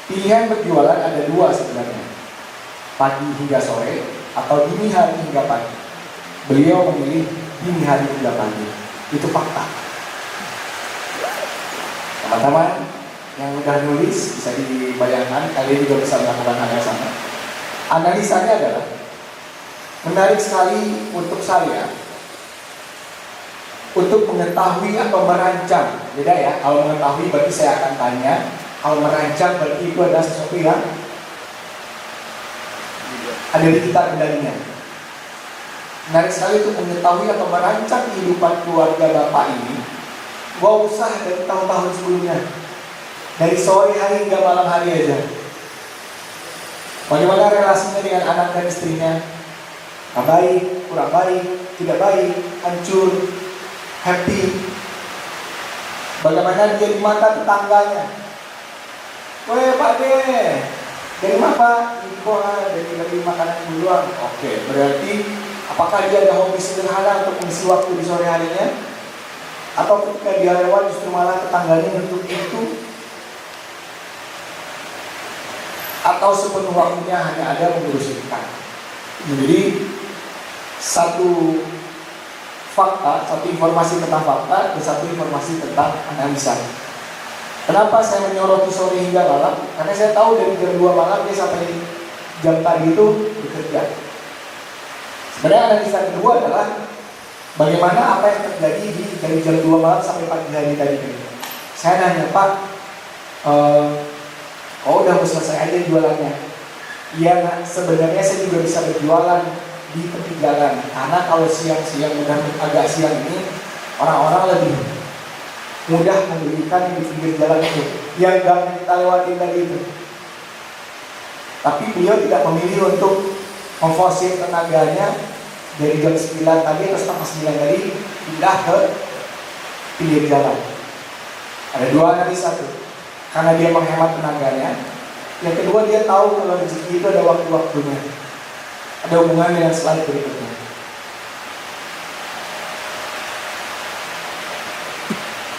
Pilihan berjualan ada 2 sebenarnya, pagi hingga sore atau dini hari hingga pagi. Beliau memilih dini hari hingga pagi. Itu fakta. Teman-teman yang udah nulis bisa dibayangkan, kalian juga bisa melakukan hal yang sama. Analisanya adalah menarik sekali untuk saya untuk mengetahui atau merancang. Beda ya, kalau mengetahui berarti saya akan tanya, kalau merancang berarti itu adalah sesuatu yang ada di kita kendalinya. Menarik sekali untuk mengetahui atau merancang kehidupan keluarga bapak ini. Gua usah dari tahun-tahun sebelumnya, dari sore hari hingga malam hari aja. Bagaimana relasinya dengan anak dan istrinya? Baik, kurang baik, tidak baik, hancur, happy. Bagaimana dia di mata tetangganya? Weh Pak De, dari mana? Dari makanan duluan. Oke, berarti apakah dia ada hobi sederhana untuk mengisi waktu di sore harinya? Atau ketika dia lewat justru malah tetangganya untuk itu? Atau sepenuh waktunya hanya ada mengurus ikan? Jadi satu fakta, satu informasi tentang fakta, dan satu informasi tentang analisa. Kenapa saya menyoroti sore hingga malam? Karena saya tahu dari jam 2 malam dia sampai jam tadi itu bekerja. Sebenarnya analisa kedua adalah bagaimana apa yang terjadi dari jam 2 malam sampai pagi hari tadi. Saya nanya, Pak, oh udah mau selesai aja jualannya? Iya, sebenarnya saya juga bisa berjualan di tepi jalan, karena kalau siang-siang udah agak siang ini orang-orang lebih mudah membelikan di pinggir jalan itu yang gang kita lewatin tadi itu. Tapi beliau tidak memilih untuk memforsir tenaganya dari jam 9 tadi atau setengah 9 tadi pindah ke pinggir jalan. Ada 2 analisa tuh, karena dia menghemat tenaganya. Yang kedua, dia tahu kalau rezeki itu ada waktu-waktunya, ada hubungan dengan slide berikutnya.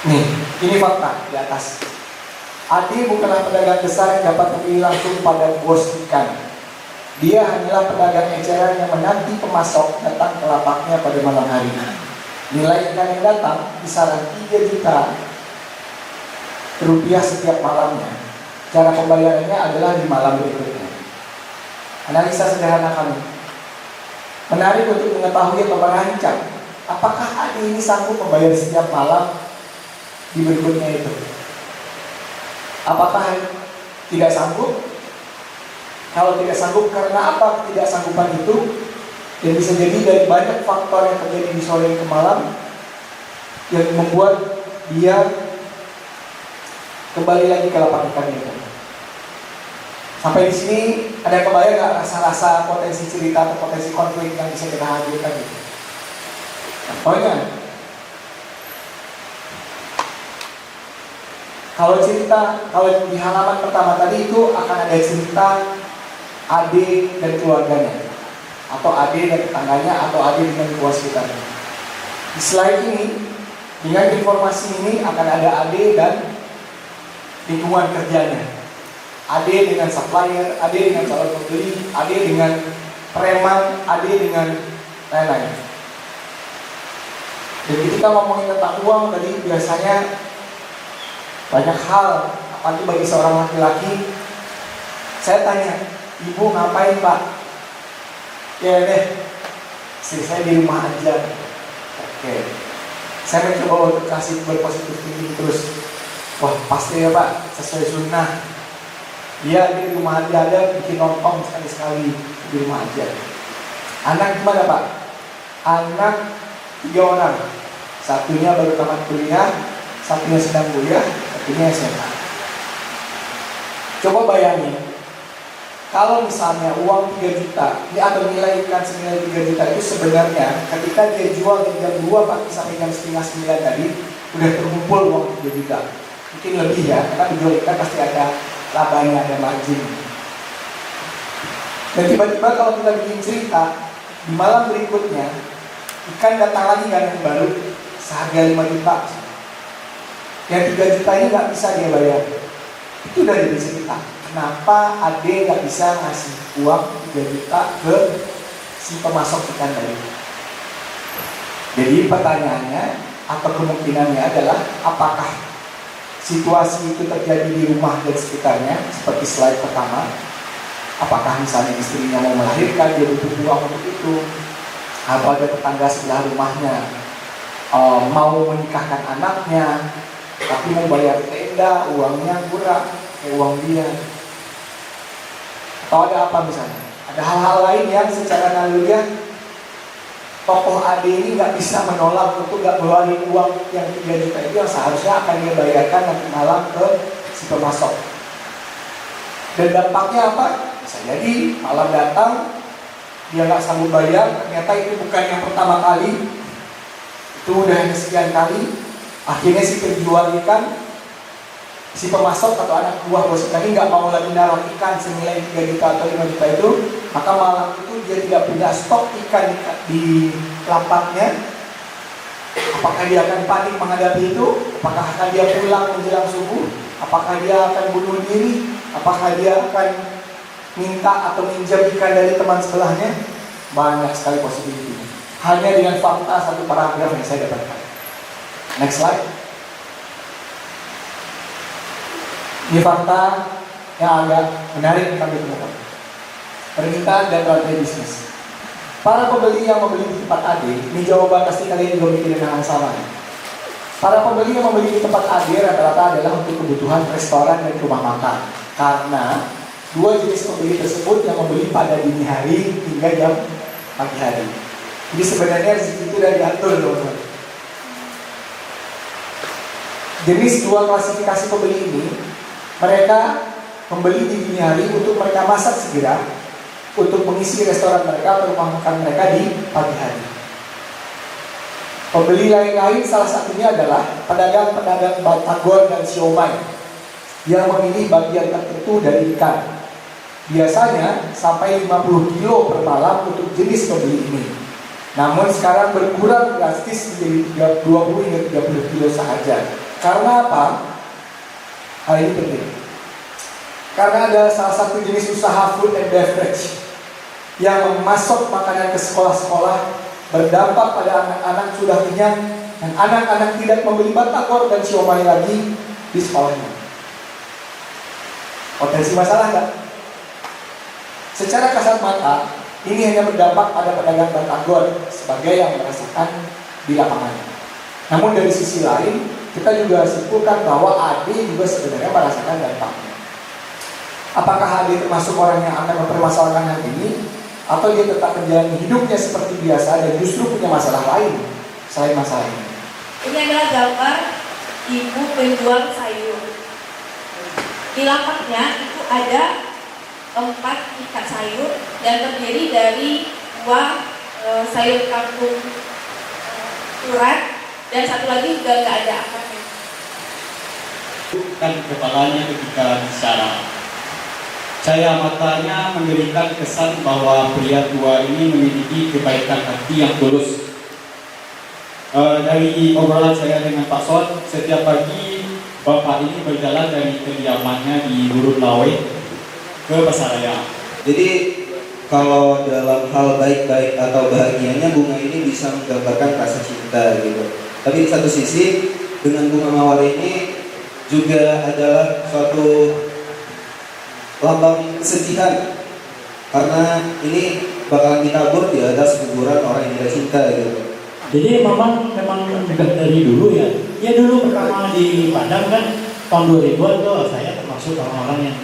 Nih, ini fakta di atas. Adi bukanlah pedagang besar yang dapat memilih langsung pada bos ikan. Dia hanyalah pedagang eceran yang menanti pemasok datang ke lapaknya pada malam hari. Nilai ikan yang datang kisaran 3 juta rupiah setiap malamnya. Cara pembayarannya adalah di malam berikutnya. Analisa sederhana kami. Menarik untuk mengetahui atau merancang, apakah Adi ini sanggup membayar setiap malam di berikutnya itu? Apakah tidak sanggup? Kalau tidak sanggup, karena apa ketidaksanggupan itu? Dan bisa jadi dari banyak faktor yang terjadi di sore ke malam yang membuat dia kembali lagi ke lapak ikan itu. Sampai di sini ada kebayang nggak rasa-rasa potensi cerita atau potensi konflik yang bisa kita hadirkan itu? Contohnya, kalau di halaman pertama tadi itu akan ada cerita Ade dan keluarganya, atau Ade dan tetangganya, atau Ade dengan keluarga sekitarnya. Di slide ini, dengan informasi ini akan ada Ade dan lingkungan kerjanya. Ade dengan supplier, Ade dengan calon pembeli, Ade dengan preman, Ade dengan lain-lain. Dan ketika ngomongin tentang uang tadi, biasanya banyak hal, apalagi bagi seorang laki-laki. Saya tanya, ibu ngapain Pak? Ya deh, istri saya di rumah aja. Oke, saya mencoba untuk kasih berpositif thinking terus. Wah pasti ya Pak, sesuai sunnah. Dia di rumah aja, ada bikin nongkrong sekali-sekali di rumah aja. Anak gimana Pak? Anak 3 orang, satunya baru tamat kuliah, satunya sedang kuliah, satunya SMA. Coba bayangin, kalau misalnya uang 3 juta, dia atau nilai ikan senilai 3 juta itu sebenarnya ketika dia jual di jam 2 pagi sampai jam setengah 9 tadi, udah terkumpul uang 3 juta. Mungkin lebih ya, karena dijual ikan pasti ada labanya, ada margin. Dan tiba-tiba kalau kita bikin cerita, di malam berikutnya, ikan datang lagi kan yang baru, seharga 5 juta. Yang 3 juta ini nggak bisa dia bayar. Itu udah jadi cerita. Kenapa Ade nggak bisa ngasih uang 3 juta ke si pemasok ikan tadi? Jadi pertanyaannya atau kemungkinannya adalah apakah situasi itu terjadi di rumah dan sekitarnya seperti slide pertama? Apakah misalnya istrinya mau melahirkan, dia butuh uang untuk itu? Atau ada tetangga sebelah rumahnya mau menikahkan anaknya tapi mau bayar tenda, uangnya kurang, uang dia. Atau ada apa misalnya? Ada hal-hal lain yang secara naluriah tokoh Ade ini nggak bisa menolak untuk nggak ngeluarin uang yang 3 juta itu yang seharusnya akan dia bayarkan nanti malam ke si pemasok. Dan dampaknya apa? Bisa jadi malam datang dia nggak sanggup bayar, ternyata itu bukan yang pertama kali, itu udah yang sekian kali. Akhirnya si penjual ikan, si pemasok atau anak buah bos ikan ini nggak mau lagi naruh ikan senilai 3 juta atau 5 juta itu, maka malam itu dia tidak punya stok ikan di lapaknya. Apakah dia akan panik menghadapi itu? Apakah akan dia pulang menjelang subuh? Apakah dia akan bunuh diri? Apakah dia akan minta atau minjam ikan dari teman sebelahnya? Banyak sekali posibilitas. Hanya dengan fakta satu paragraf yang saya dapatkan. Next slide. Ini fakta yang agak menarik kami temukan. Permintaan dan rantai bisnis. Para pembeli yang membeli di tempat Ade, ini jawaban pasti kalian juga mikirin hal yang sama. Para pembeli yang membeli di tempat Ade rata-rata adalah untuk kebutuhan restoran dan rumah makan. Karena 2 jenis pembeli tersebut yang membeli pada dini hari hingga jam pagi hari. Jadi sebenarnya rezeki itu sudah diatur, teman-teman. Jenis 2 klasifikasi pembeli ini, mereka membeli di dini hari untuk mereka masak segera, untuk mengisi restoran mereka atau rumah makan mereka di pagi hari. Pembeli lain-lain salah satunya adalah pedagang-pedagang batagor dan siomay yang memilih bagian tertentu dari ikan. Biasanya sampai 50 kilo per malam untuk jenis pembeli ini. Namun sekarang berkurang drastis menjadi 20 hingga 30 kilo saja. Karena apa? Hal ini penting. Karena ada salah satu jenis usaha food and beverage yang memasok makanan ke sekolah-sekolah, berdampak pada anak-anak sudah kenyang dan anak-anak tidak membeli batagor dan siomay lagi di sekolahnya. Potensi masalah nggak? Secara kasat mata, ini hanya berdampak pada pedagang batagor sebagai yang merasakan di lapangan. Namun dari sisi lain, kita juga simpulkan bahwa Ade juga sebenarnya merasakan dampaknya. Apakah Ade termasuk orang yang akan mempermasalahkan hal ini, atau dia tetap menjalani hidupnya seperti biasa dan justru punya masalah lain selain masalah ini? Ini adalah gambar ibu penjual sayur. Di lapaknya itu ada 4 ikat sayur dan terdiri dari 2 sayur kampung urat dan satu lagi juga nggak ada akarnya. Kan kepalanya ketika bicara, cahaya matanya memberikan kesan bahwa pria tua ini memiliki kebaikan hati yang tulus. Dari obrolan saya dengan Pak Sot, setiap pagi Bapak ini berjalan dari kediamannya di Burun Lawe ke Pasaraya. Jadi kalau dalam hal baik-baik atau bahagianya, bunga ini bisa menggambarkan rasa cinta gitu. Tapi di satu sisi dengan bunga mawar ini juga adalah suatu lambang kesedihan, karena ini bakalan ditabur di atas kuburan orang yang tidak cinta gitu. Jadi memang udah dari dulu ya. Ya dulu pertama di Padang kan tahun 2000 tuh saya termasuk orang-orang yang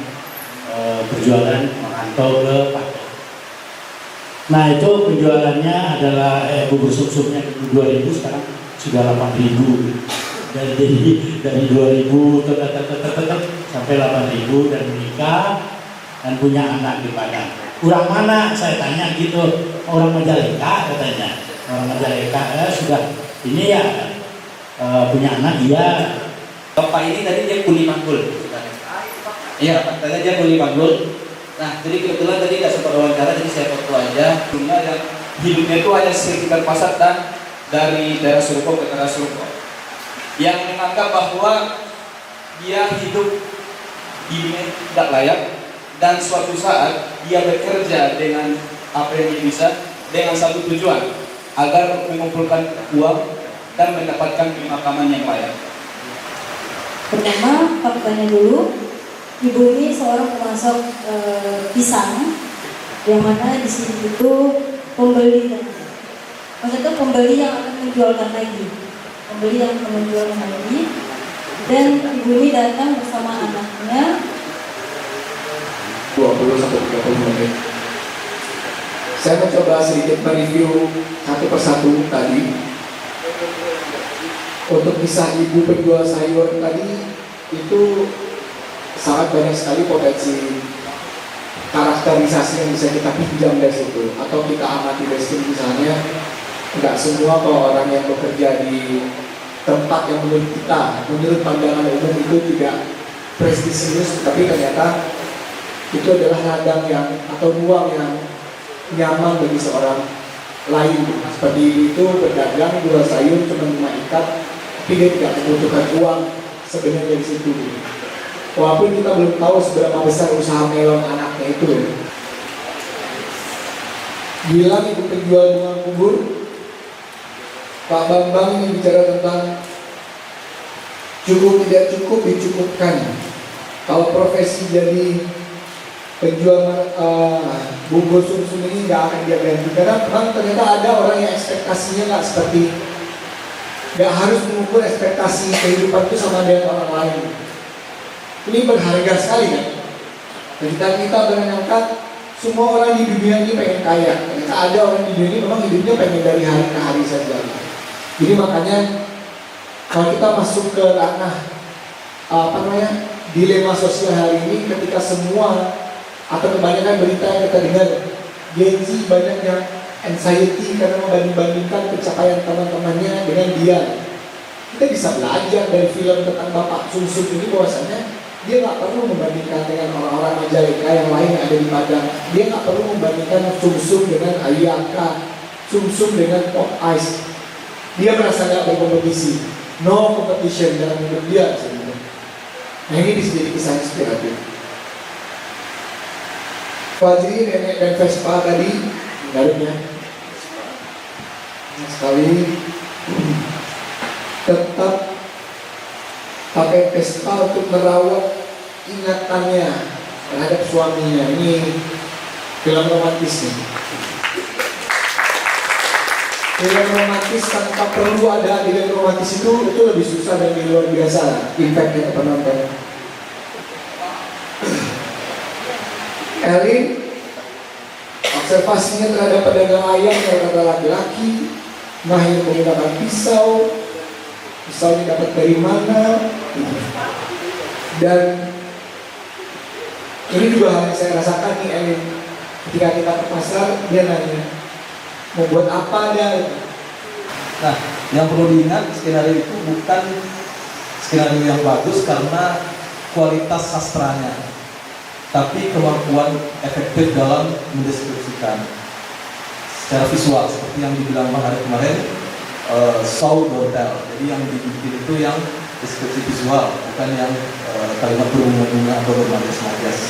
berjualan merantau ke Padang. Nah itu penjualannya adalah bubur sum-sumnya dulu 2000, sekarang sudah 8.000. Dari 2000 sampai 8.000 dan menikah dan punya anak di Padang. Kurang mana saya tanya gitu, orang Majalengka katanya. Orang Majalengka sudah ini ya punya anak iya. Bapak ini tadi dia kuli manggul. Iya, katanya dia kuli manggul. Nah, jadi kebetulan tadi tidak sempat wawancara, jadi saya foto aja. Dunia yang hidupnya itu hanya sekitar pasar dan dari daerah Surupok ke daerah Surupok. Yang menganggap bahwa dia hidup di dunia tidak layak dan suatu saat dia bekerja dengan apa yang dia bisa dengan satu tujuan, agar mengumpulkan uang dan mendapatkan pemakaman yang layak. Pertama, faktanya dulu, ibu ini seorang pemasok pisang, yang mana di sini itu pembeli, maksudnya pembeli yang akan menjualkan lagi, dan ibu ini datang bersama anaknya 20-30 menit. Saya mencoba sedikit mereview satu persatu tadi. Untuk kisah ibu penjual sayur tadi itu sangat banyak sekali potensi karakterisasi yang bisa kita pinjam dari situ atau kita amati dari situ. Misalnya, nggak semua kalau orang yang bekerja di tempat yang menurut kita, menurut pandangan umum itu tidak prestisius, tapi ternyata itu adalah ladang yang atau ruang yang nyaman bagi seorang lain. Seperti itu berdagang jual sayur cuma 5 ikat, tapi dia tidak membutuhkan uang sebenarnya di situ. Walaupun kita belum tahu seberapa besar usaha melon anaknya itu. Bilang ibu penjual bunga kubur, Pak Bambang ini bicara tentang cukup tidak cukup dicukupkan. Kalau profesi jadi penjual bubur sum-sum ini nggak akan dia ganti, karena memang ternyata ada orang yang ekspektasinya nggak seperti, nggak harus mengukur ekspektasi kehidupan itu sama dengan orang lain. Ini berharga sekali kan. Ketika kita berangkat, semua orang di dunia ini pengen kaya. Ternyata ada orang di dunia ini memang hidupnya pengen dari hari ke hari saja. Jadi makanya kalau kita masuk ke ranah dilema sosial hari ini, ketika semua atau kebanyakan berita yang kita dengar, Gen Z banyak yang anxiety karena membanding-bandingkan pencapaian teman-temannya dengan dia. Kita bisa belajar dari film tentang Bapak Sum-Sum ini bahwasanya dia nggak perlu membandingkan dengan orang-orang Majalengka yang lain yang ada di Padang. Dia nggak perlu membandingkan Sum-Sum dengan Ayaka, Sum-Sum dengan Pop Ice. Dia merasa nggak berkompetisi, no competition dalam hidup dia sebenarnya. Nah ini bisa jadi kisah inspiratif. Fajri, nenek dan Vespa tadi menariknya sekali tetap pakai Vespa untuk merawat ingatannya terhadap suaminya. Ini film romantis nih. Film romantis tanpa perlu ada adegan romantis itu lebih susah dan lebih luar biasa impactnya ke penonton. Elin observasinya terhadap pedagang ayam yang adalah laki-laki, mahir menggunakan pisau, pisaunya dapat dari mana, dan ini juga hal yang saya rasakan nih Elin. Ketika kita ke pasar, dia nanya mau buat apa dia. Nah, yang perlu diingat, skenario itu bukan skenario yang bagus karena kualitas sastranya, tapi kemampuan efektif dalam mendeskripsikan secara visual, seperti yang dibilang Bang Arif kemarin, show don't tell. Jadi yang dibikin itu yang deskripsi visual, bukan yang kalimat berbunga-bunga atau bermajas-majas.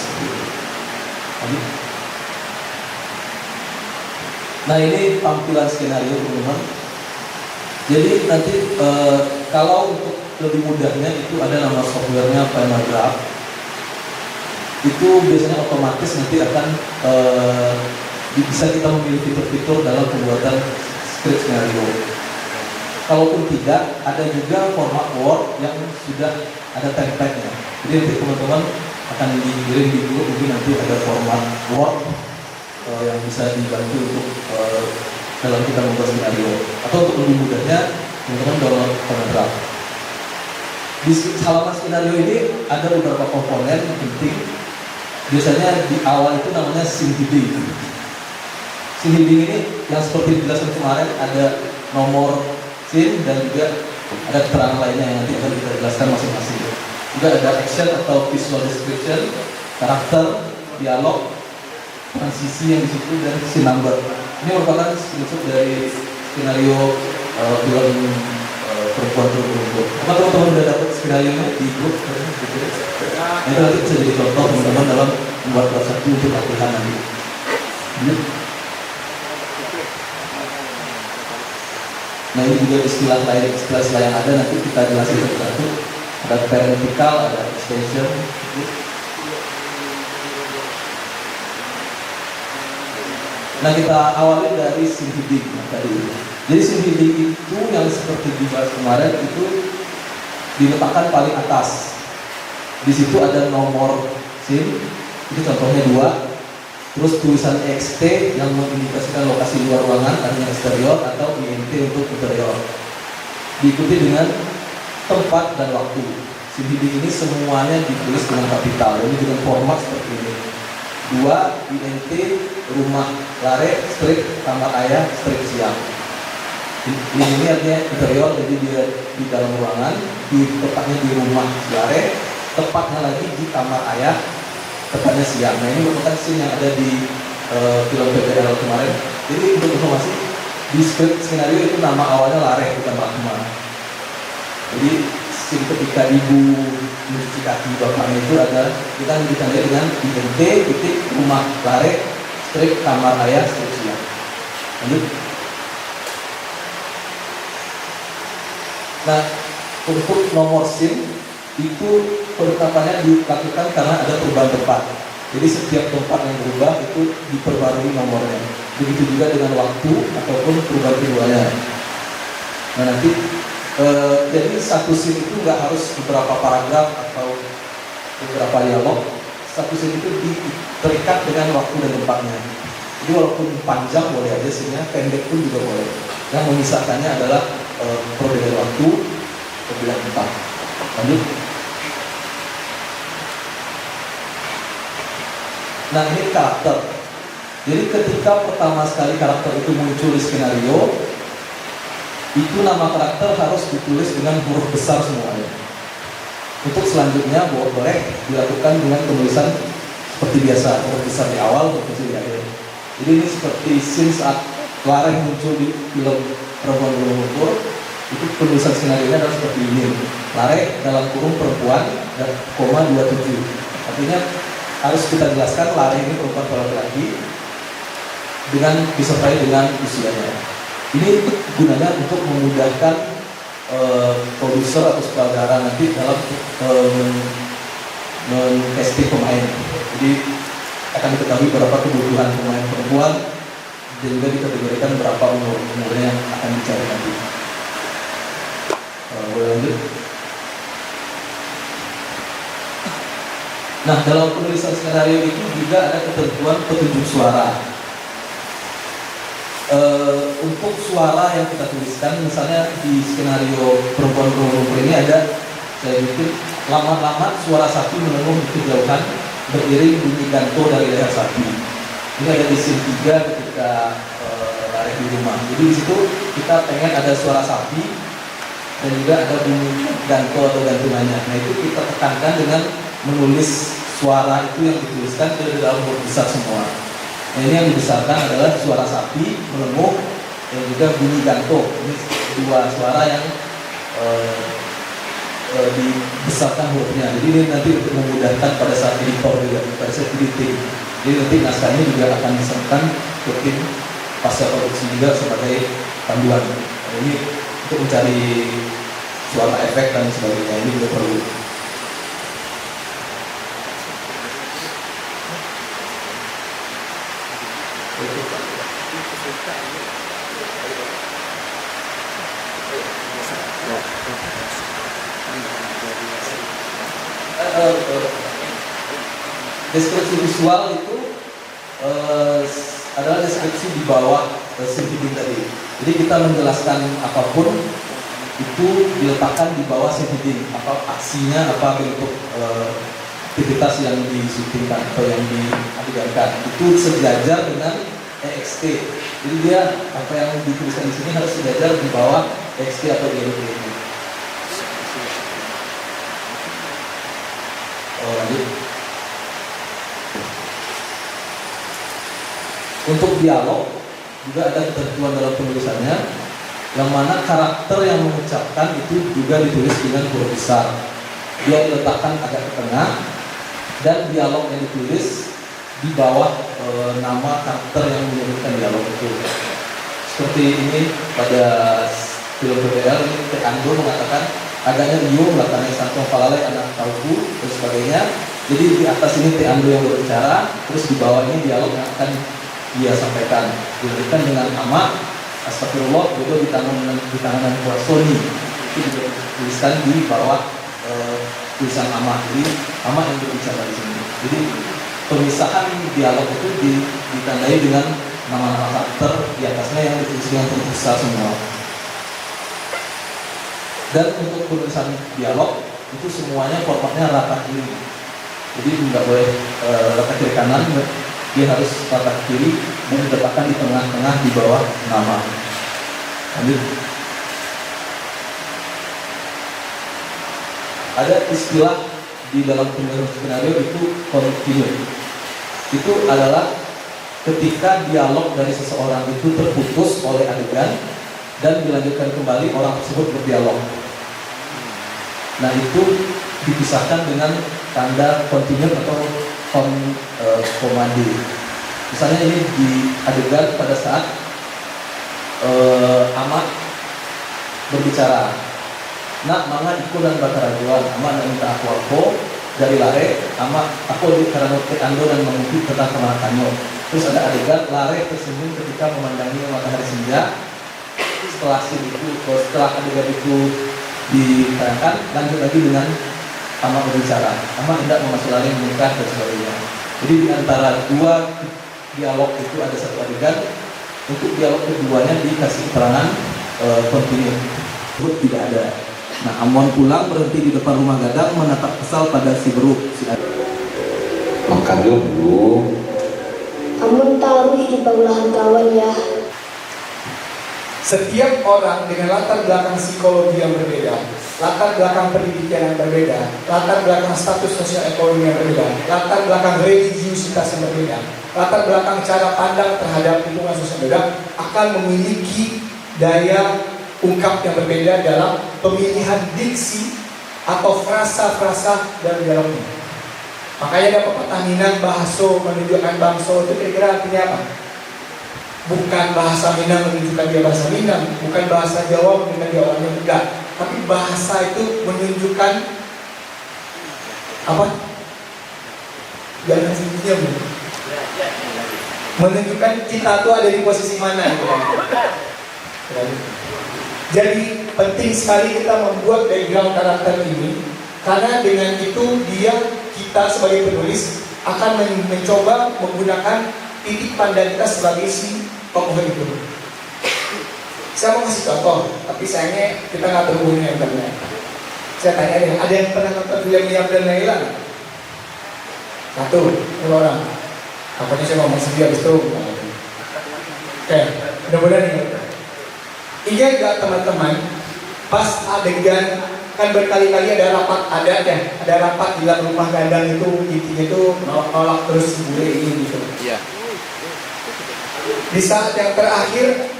Nah ini tampilan skenario teman-teman. Jadi nanti kalau untuk lebih mudahnya itu ada nama softwarenya Panagraph. Itu biasanya otomatis nanti akan bisa kita memilih fitur-fitur dalam pembuatan script skenario. Kalaupun tidak, ada juga format Word yang sudah ada template-nya. Jadi nanti teman-teman akan dikirim di grup, mungkin nanti ada format Word yang bisa dibantu untuk dalam kita membuat skenario. Atau untuk lebih mudahnya, teman-teman download Corel. Di halaman skenario ini ada beberapa komponen yang penting. Biasanya di awal itu namanya scene heading. Scene heading ini yang seperti dijelaskan kemarin, ada nomor scene dan juga ada keterangan lainnya yang nanti akan kita jelaskan masing-masing. Juga ada action atau visual description, karakter, dialog, transisi yang disitu, dan scene number. Ini merupakan screenshot dari skenario film perempuan berkumpul. Apa teman-teman sudah dapat skenario di grup? Itu nanti bisa jadi contoh teman-teman dalam membuat persepsi untuk latihan nanti. Nah ini juga istilah lain, istilah yang ada nanti kita jelasin satu-satu. Ada parental, ada extension. Nah kita awali dari scene heading tadi. Jadi scene heading itu yang seperti dibahas kemarin itu diletakkan paling atas. Di situ ada nomor scene, itu contohnya 2. Terus tulisan EXT yang mengindikasikan lokasi luar ruangan, artinya eksterior, atau INT untuk interior. Diikuti dengan tempat dan waktu. Scene heading ini semuanya ditulis dengan kapital, ini dengan format seperti ini. 2, INT, rumah, lare, strip, kamar ayah, strip siang. Ini artinya interior, jadi dia di dalam ruangan, tepatnya di rumah lare, tepatnya lagi di kamar ayah, tepatnya siang. Nah ini merupakan scene yang ada di film PPL kemarin. Jadi untuk informasi, di script skenario itu nama awalnya Lare, bukan Rahma. Jadi scene ketika ibu mencuci kaki bapaknya itu ada, kita ditandai dengan INT, titik, rumah Lare, strip, kamar ayah, strip siang. Lanjut. Nah untuk nomor scene itu penetapannya dilakukan karena ada perubahan tempat. Jadi setiap tempat yang berubah itu diperbarui nomornya. Begitu juga dengan waktu ataupun perubahan keduanya. Nah nanti jadi satu scene itu nggak harus beberapa paragraf atau beberapa dialog. Satu scene itu terikat dengan waktu dan tempatnya. Jadi walaupun panjang boleh aja scene-nya, pendek pun juga boleh. Yang memisahkannya adalah perbedaan waktu, perbedaan tempat. Lanjut. Nah ini karakter. Jadi ketika pertama sekali karakter itu muncul di skenario, itu nama karakter harus ditulis dengan huruf besar semuanya. Untuk selanjutnya boleh dilakukan dengan penulisan seperti biasa, huruf besar di awal, huruf kecil di akhir. Jadi ini seperti scene saat Clara muncul di film Perempuan Berumur, itu penulisan skenario adalah seperti ini. Lare dalam kurung perempuan dan koma 27. Artinya harus kita jelaskan Lare ini perempuan atau laki-laki dengan disertai dengan usianya. Ini gunanya untuk memudahkan produser atau sutradara nanti dalam men-casting pemain. Jadi akan diketahui berapa kebutuhan pemain perempuan dan juga dikategorikan berapa umurnya yang akan dicari nanti. Boleh lanjut? Nah, dalam penulisan skenario itu juga ada ketentuan petunjuk suara. Untuk suara yang kita tuliskan, misalnya di skenario Perempuan Berumur ini ada, saya bikin lama-lama suara sapi menenun di kejauhan beriring bunyi ganto dari leher sapi. Ini ada di scene 3 ketika lari di rumah. Jadi di situ kita pengen ada suara sapi dan juga ada bunyi ganto atau gantungannya. Nah itu kita tekankan dengan menulis suara itu yang dituliskan ke dalam huruf besar semua. Nah ini yang dibesarkan adalah suara sapi, melenguk, dan juga bunyi ganto. Ini dua suara yang dibesarkan hurufnya. Jadi ini nanti untuk memudahkan pada saat editor juga, pada saat editing. Jadi nanti naskahnya juga akan diserahkan ke tim pasca produksi juga sebagai panduan. Nah, ini untuk mencari suara efek dan sebagainya, ini juga perlu. deskripsi visual itu adalah deskripsi di bawah sentinel tadi. Jadi kita menjelaskan apapun itu diletakkan di bawah sentinel, apa aksinya, apa bentuk aktivitas yang disyutingkan atau yang diadegankan, itu sejajar dengan EXT. Jadi dia apa yang dituliskan di sini harus sejajar di bawah EXT atau dialog ini. Lanjut. Untuk dialog juga ada ketentuan dalam penulisannya, yang mana karakter yang mengucapkan itu juga ditulis dengan huruf besar. Dia diletakkan agak ke tengah, dan dialog yang ditulis di bawah nama karakter yang menyebutkan dialog itu. Seperti ini pada film BBL ini Teh Ando mengatakan agaknya Rio belakangnya Santong Falalai anak tauku dan sebagainya. Jadi di atas ini Teh Ando yang berbicara, terus di bawah ini dialog yang akan dia sampaikan. Diberikan dengan ama Astagfirullah, itu di tangan Sony. Itu dituliskan di bawah tulisan ama. Jadi ama yang berbicara di sini. Jadi pemisahan dialog itu ditandai dengan nama-nama karakter di atasnya yang ditulis dengan huruf besar semua. Dan untuk penulisan dialog itu semuanya formatnya rata kiri. Jadi nggak boleh rata kiri kanan, dia harus rata kiri dan diletakkan di tengah-tengah di bawah nama. Lanjut. Ada istilah di dalam penulisan skenario itu continue. Itu adalah ketika dialog dari seseorang itu terputus oleh adegan dan dilanjutkan kembali, orang tersebut berdialog. Nah itu dipisahkan dengan tanda continue atau komandi. Misalnya ini di adegan pada saat Amat berbicara, nak manga iku dan bakarajuan, Amat nak minta aku dari lare, Amat aku di karena Teh Ando dan mengutip tentang kemarahannya. Terus ada adegan lare tersenyum ketika memandangi matahari senja. Setelah adegan itu ditayangkan, lanjut lagi dengan Ama berbicara. Ama hendak memasuki lari menikah dan sebagainya. Jadi di antara dua dialog itu ada satu adegan. Untuk dialog keduanya dikasih keterangan kontinu. Tidak ada. Nah, Amon pulang berhenti di depan rumah Gadang menatap kesal pada si Beruk. Makan dulu. Amon taruh di bawah kawan ya. Setiap orang dengan latar belakang psikologi yang berbeda, latar belakang pendidikan yang berbeda, latar belakang status sosial ekonomi yang berbeda, latar belakang religiusitas yang berbeda, latar belakang cara pandang terhadap lingkungan sosial berbeda, akan memiliki daya ungkap yang berbeda dalam pemilihan diksi atau frasa-frasa dalam dialognya. Makanya ada pepatah Minang bahaso menunjukkan bangso, itu kira-kira artinya apa? Bukan bahasa Minang menunjukkan dia bahasa Minang, bukan bahasa Jawa menunjukkan dia orangnya, enggak. Tapi bahasa itu menunjukkan apa? Jangan sebutnya bu. Menunjukkan kita tuh ada di posisi mana. Jadi penting sekali kita membuat background karakter ini, karena dengan itu kita sebagai penulis akan mencoba menggunakan titik pandang kita sebagai si tokoh itu. Saya mau kasih contoh, tapi sayangnya kita nggak terhubung dengan internet. Saya tanya deh, ada yang pernah nonton film Liam dan Laila? Satu, orang. Apanya saya ngomong sedih habis itu. Oke, mudah-mudahan ini. Ingat gak teman-teman, pas adegan kan berkali-kali ada rapat di dalam rumah Gadang itu, intinya itu nolak terus bule ini gitu. Iya. Di saat yang terakhir,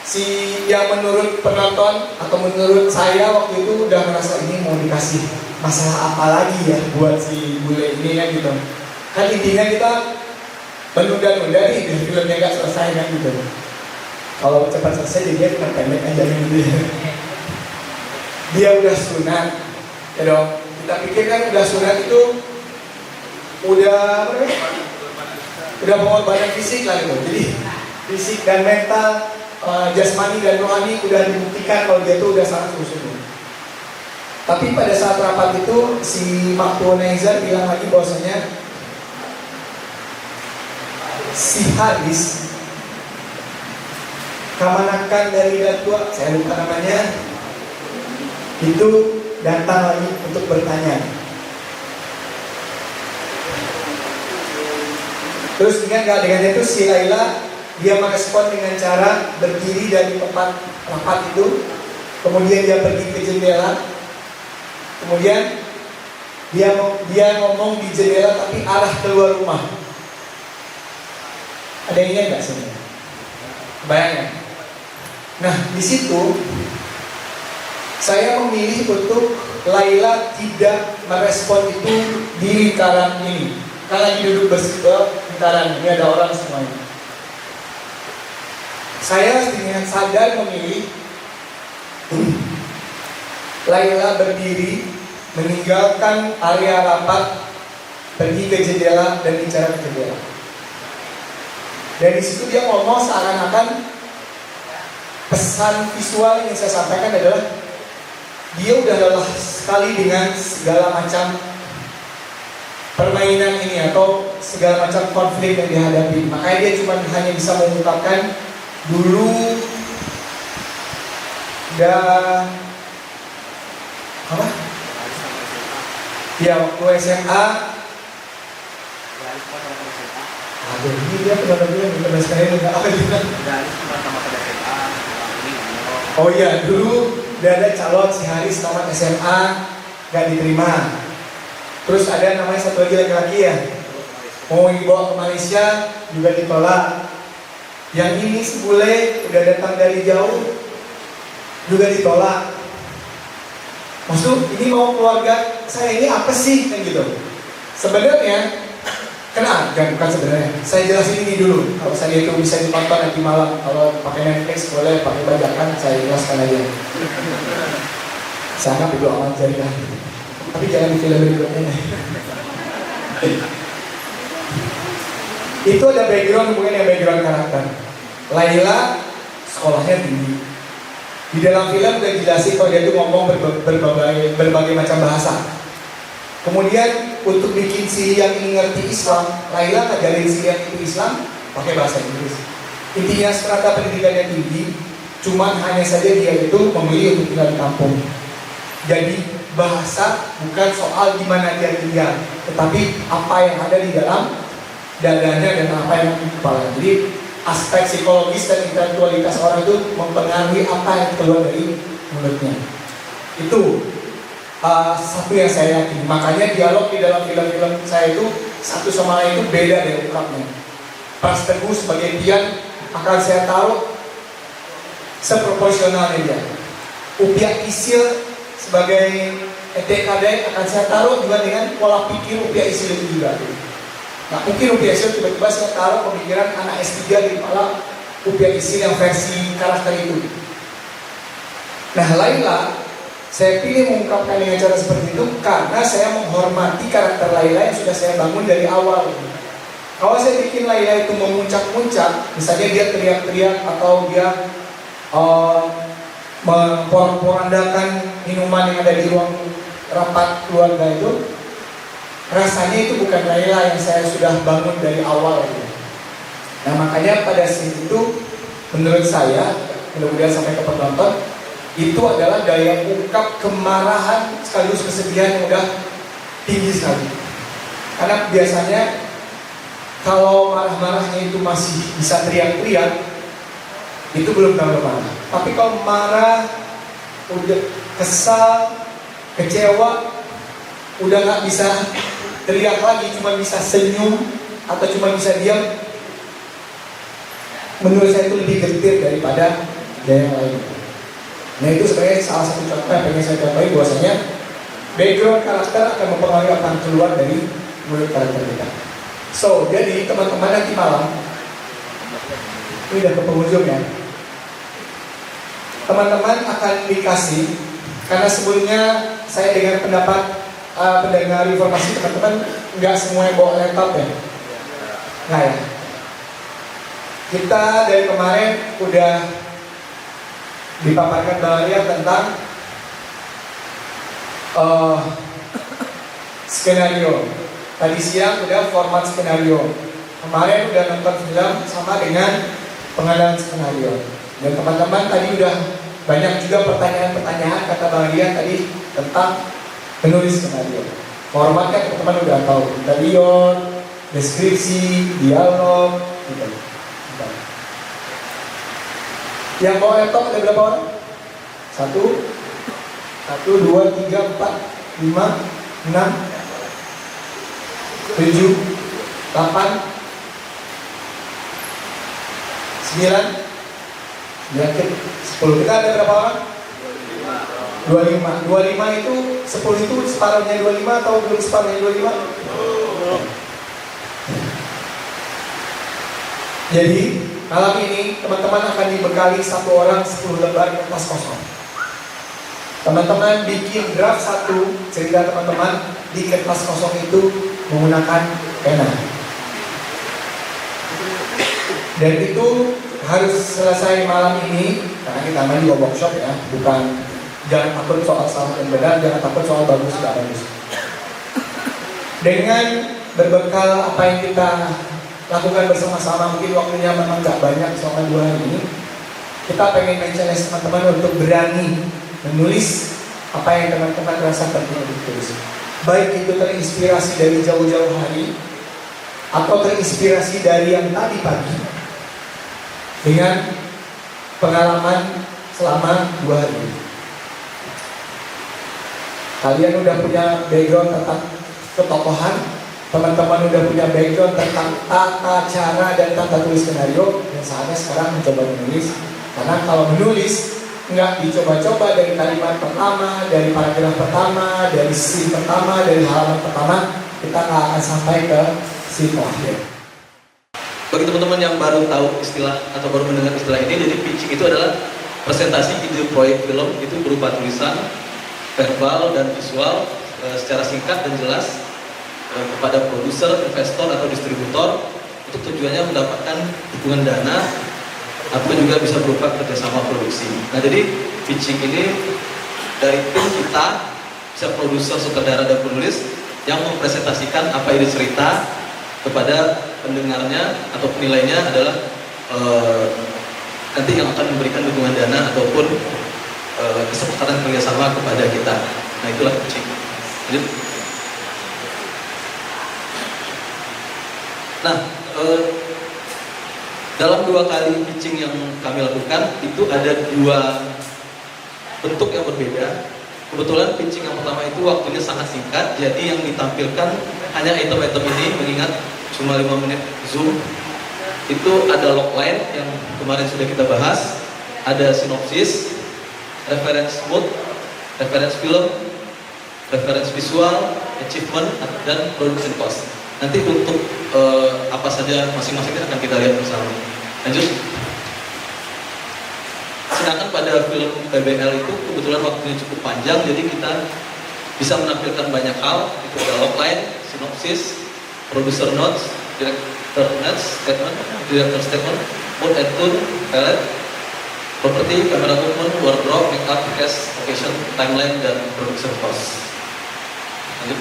si yang menurut penonton atau menurut saya waktu itu udah merasa ini mau dikasih masalah apa lagi ya buat si bule ini kan gitu. Kan intinya kita menunda-nunda nih filmnya gak selesai kan gitu. Kalau cepat selesai dia cuma pendek aja gitu. Dia udah sunat, ya dong. Kita pikir kan udah sunat itu udah pengorbanan fisik lah gitu. Jadi fisik dan mental, jasmani dan rohani udah dibuktikan kalau dia tuh udah sangat khusyuk. Tapi pada saat rapat itu si Maktu Neizar bilang lagi bahwasanya si Haris kamanakan dari Datua, saya lupa namanya, itu datang lagi untuk bertanya. Terus dengan itu si Laila dia merespon dengan cara berdiri dari tempat rapat itu, kemudian dia pergi ke jendela, kemudian dia ngomong di jendela tapi arah keluar rumah. Ada yang ingat nggak sini? Bayangkan. Nah di situ saya memilih untuk Laila tidak merespon itu di lingkaran ini. Kan lagi duduk bersama lingkaran ini ada orang semuanya. Saya dengan sadar memilih Laila berdiri meninggalkan area rapat, pergi ke jendela dan bicara ke jendela. Dari situ dia ngomong seakan-akan pesan visual yang saya sampaikan adalah dia udah lelah sekali dengan segala macam permainan ini atau segala macam konflik yang dihadapi. Makanya dia cuma hanya bisa mengungkapkan dulu waktu SMA. Aduh, ini dia benar-benar bukan sekali nggak apa juga. Oh iya, dulu udah ada calon si Haris tamat SMA nggak diterima. Terus ada namanya satu lagi laki-laki ya, mau dibawa ke Malaysia juga ditolak. Yang ini si bule udah datang dari jauh juga ditolak. Maksud ini mau keluarga saya ini apa sih kan gitu. Sebenarnya bukan sebenarnya. Saya jelasin ini dulu. Kalau saya itu bisa ditonton nanti malam. Kalau pakai Netflix boleh, pakai bajakan saya jelaskan aja. Saya anggap itu aman jaringan. Tapi jangan di film berikutnya. Itu ada background, mungkin yang background karakter. Laila sekolahnya tinggi. Di dalam film udah dijelasin kalau dia tuh ngomong berbagai macam bahasa. Kemudian untuk bikin si yang ini ngerti Islam, Laila ngajarin si yang itu Islam pakai bahasa Inggris. Intinya strata pendidikannya tinggi, cuman hanya saja dia itu memilih untuk tinggal di kampung. Jadi bahasa bukan soal di mana dia tinggal, tetapi apa yang ada di dalam dadanya dan apa yang ada di kepala. Jadi aspek psikologis dan intelektualitas orang itu mempengaruhi apa yang keluar dari mulutnya. Itu satu yang saya yakini. Makanya dialog di dalam film-film saya itu satu sama lain itu beda dari ungkapnya. Pras Teguh sebagai Tian akan saya taruh seproporsionalnya dia. Upia Isil sebagai ETKD akan saya taruh juga dengan pola pikir Upia Isil itu juga. Nah mungkin Upia Isil tiba-tiba saya taruh pemikiran anak S3 di kepala Upia Isil yang versi karakter itu. Nah Laila saya pilih mengungkapkan dengan cara seperti itu karena saya menghormati karakter Laila yang sudah saya bangun dari awal. Kalau saya bikin Laila itu memuncak-muncak, misalnya dia teriak-teriak atau dia memporandakan minuman yang ada di ruang rapat keluarga itu, rasanya itu bukan Laila yang saya sudah bangun dari awal. Nah makanya pada saat itu menurut saya, mudah-mudahan sampai ke penonton, itu adalah daya ungkap kemarahan sekaligus kesedihan yang udah tinggi sekali. Karena biasanya kalau marah-marahnya itu masih bisa teriak-teriak, itu belum terlalu marah. Tapi kalau marah, udah kesal, kecewa, udah gak bisa teriak lagi, cuma bisa senyum atau cuma bisa diam, menurut saya itu lebih getir daripada daya yang lain. Nah itu sebenarnya salah satu contoh yang pengen saya contohin bahwasanya background karakter akan mempengaruhi apa yang keluar dari mulut karakter kita. So, jadi teman-teman nanti malam, ini udah ke penghujung ya. Teman-teman akan dikasih, karena sebelumnya saya dengar pendapat pendengar informasi teman-teman nggak semuanya bawa laptop ya. Nah ya, kita dari kemarin udah dipaparkan Bang Arya tentang skenario. Tadi siang udah format skenario. Kemarin udah nonton film sama dengan pengenalan skenario. Dan teman-teman tadi udah banyak juga pertanyaan-pertanyaan kata Bang Rian tadi tentang menulis skenario. Formatnya teman-teman udah tahu, interior, deskripsi, dialog, gitu. Yang bawa laptop ada berapa orang? 1, 2, 3, 4, 5, 6, 7, 8, 9, 10. Kita ada berapa orang? 25 itu 10 itu separuhnya 25 atau belum separuhnya 25? Jadi malam ini teman-teman akan dibekali 1 orang 10 lembar kertas kosong. Teman-teman bikin draft 1 cerita teman-teman di kertas kosong itu menggunakan pena. Dan itu harus selesai malam ini, karena kita main di workshop ya, bukan jangan takut soal salah dan benar, jangan takut soal bagus tidak bagus. Dengan berbekal apa yang kita lakukan bersama-sama, mungkin waktunya memang gak banyak selama 2 hari ini, kita pengen men-challenge teman-teman untuk berani menulis apa yang teman-teman rasa penting untuk ditulis. Baik itu terinspirasi dari jauh-jauh hari atau terinspirasi dari yang tadi pagi dengan pengalaman selama 2 hari. Kalian udah punya background tentang ketokohan, teman-teman udah punya background tentang tata cara dan tata tulis skenario, dan saatnya sekarang mencoba menulis. Karena kalau menulis nggak dicoba-coba dari kalimat pertama, dari paragraf pertama, dari scene pertama, dari halaman pertama, kita nggak akan sampai ke scene terakhir. Bagi teman-teman yang baru tahu istilah atau baru mendengar istilah ini, jadi pitching itu adalah presentasi ide proyek film itu berupa tulisan, verbal dan visual secara singkat dan jelas kepada produser, investor atau distributor. Itu tujuannya mendapatkan dukungan dana atau juga bisa berupa kerjasama produksi. Nah, jadi pitching ini dari tim kita bisa produser, sutradara dan penulis yang mempresentasikan apa ide cerita kepada pendengarnya atau penilainya adalah nanti yang akan memberikan dukungan dana ataupun kesepakatan kerjasama kepada kita. Nah, itulah pitching. Lanjut. Nah, dalam 2 kali pitching yang kami lakukan itu ada 2 bentuk yang berbeda. Kebetulan pitching yang pertama itu waktunya sangat singkat, jadi yang ditampilkan hanya item-item ini, mengingat cuma 5 menit Zoom. Itu ada logline yang kemarin sudah kita bahas, ada sinopsis, reference mood, reference film, reference visual, achievement, dan production cost. Nanti untuk apa saja masing-masing akan kita lihat bersama. Lanjut. Sedangkan pada film PBL itu kebetulan waktunya cukup panjang, jadi kita bisa menampilkan banyak hal. Itu ada logline, sinopsis, producer notes, director notes, statement, director statement, mood and tone, palette, property, camera movement, wardrobe, makeup, cast, location, timeline, dan production cost. Lanjut.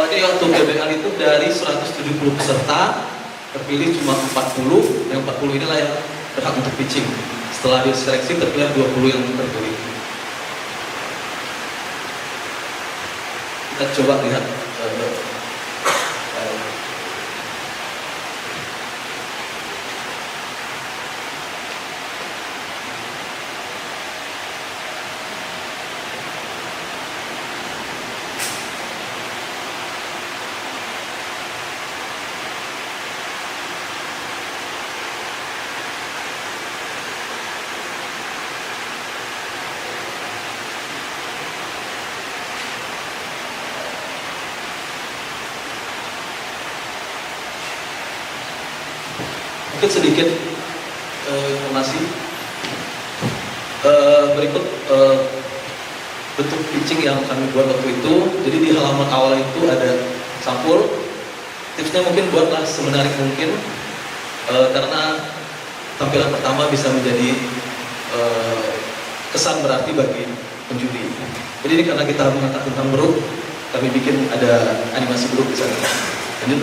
Ini untuk PBL itu dari 170 peserta terpilih cuma 40. Yang 40 inilah yang berhak untuk pitching. Setelah diseleksi terpilih 20 yang terpilih. Kita coba lihat. Mungkin sedikit informasi berikut bentuk pitching yang kami buat waktu itu. Jadi di halaman awal itu ada sampul. Tipsnya mungkin buatlah semenarik mungkin, karena tampilan pertama bisa menjadi kesan berarti bagi penjudi. Jadi ini karena kita mengangkat tentang Bruk, kami bikin ada animasi Bruk di sana. Lanjut.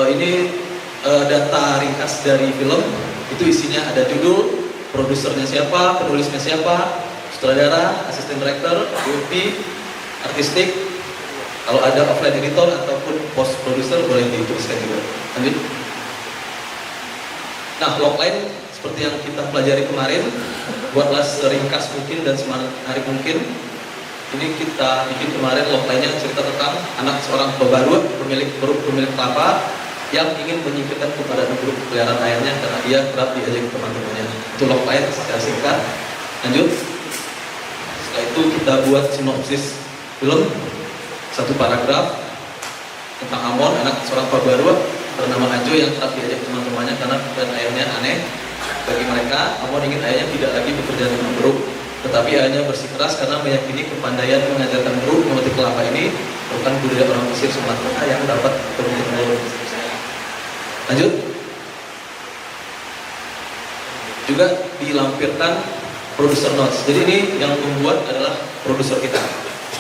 Ini data ringkas dari film. Itu isinya ada judul, produsernya siapa, penulisnya siapa, sutradara, asisten director, DOP, artistik. Kalau ada offline editor ataupun post producer boleh dituliskan juga. Lanjut. Nah, logline seperti yang kita pelajari kemarin, buatlah seringkas mungkin dan semenarik mungkin. Ini kita bikin kemarin logline-nya cerita tentang anak seorang pebarut pemilik kelapa yang ingin menyingkirkan kepada grup peliharaan ayahnya karena ia kerap diajak teman-temannya. Itu logline secara singkat. Lanjut. Setelah itu kita buat sinopsis film, satu paragraf tentang Amon, anak seorang pebarut bernama Ajo yang kerap diajak teman-temannya karena dan ayahnya aneh. Bagi mereka, Amon ingin ayahnya tidak lagi bekerja dengan Bruk, tetapi ayahnya bersikeras karena meyakini kepandaian mengajarkan Bruk memetik kelapa ini bukan budaya orang Mesir Sumatera yang dapat bermutu. Lanjut. Juga dilampirkan producer notes. Jadi ini yang membuat adalah produser kita.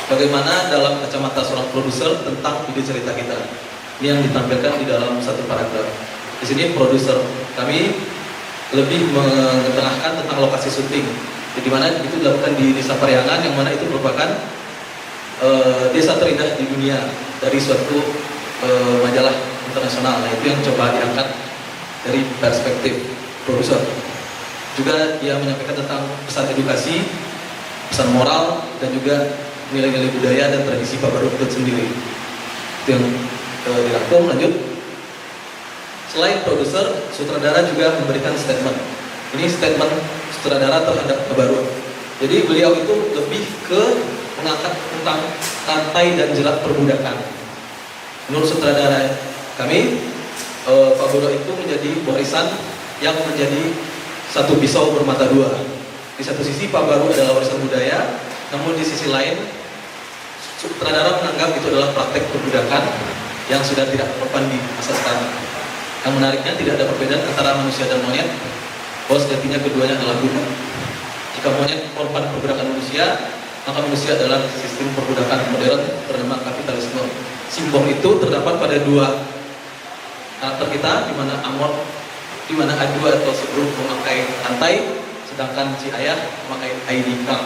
Bagaimana dalam kacamata seorang produser tentang ide cerita kita. Ini yang ditampilkan di dalam satu paragraf. Di sini produser kami lebih mengetengahkan tentang lokasi syuting. Di mana itu dilakukan di Desa Pariangan, yang mana itu merupakan desa terindah di dunia dari suatu majalah internasional. Nah, itu yang coba diangkat dari perspektif produser. Juga dia menyampaikan tentang pesan edukasi, pesan moral, dan juga nilai-nilai budaya dan tradisi Pabarut itu sendiri. Itu yang dirangkum. Lanjut. Selain produser, sutradara juga memberikan statement. Ini statement sutradara terhadap Pabarut. Jadi beliau itu lebih ke mengangkat tentang rantai dan jerat perbudakan. Menurut sutradara kami, Pabarut itu menjadi warisan yang menjadi satu pisau bermata dua. Di satu sisi Pabarut adalah warisan budaya, namun di sisi lain sutradara menganggap itu adalah praktek perbudakan yang sudah tidak relevan di masa sekarang. Yang menariknya tidak ada perbedaan antara manusia dan monyet, bahwa sejatinya keduanya adalah guna. Jika monyet korban perbudakan manusia, maka manusia adalah sistem perbudakan modern bernama kapitalisme. Simbol itu terdapat pada dua karakter kita, di mana Amon, di mana Aju atau si Bruk memakai rantai, sedangkan si ayah memakai ID card.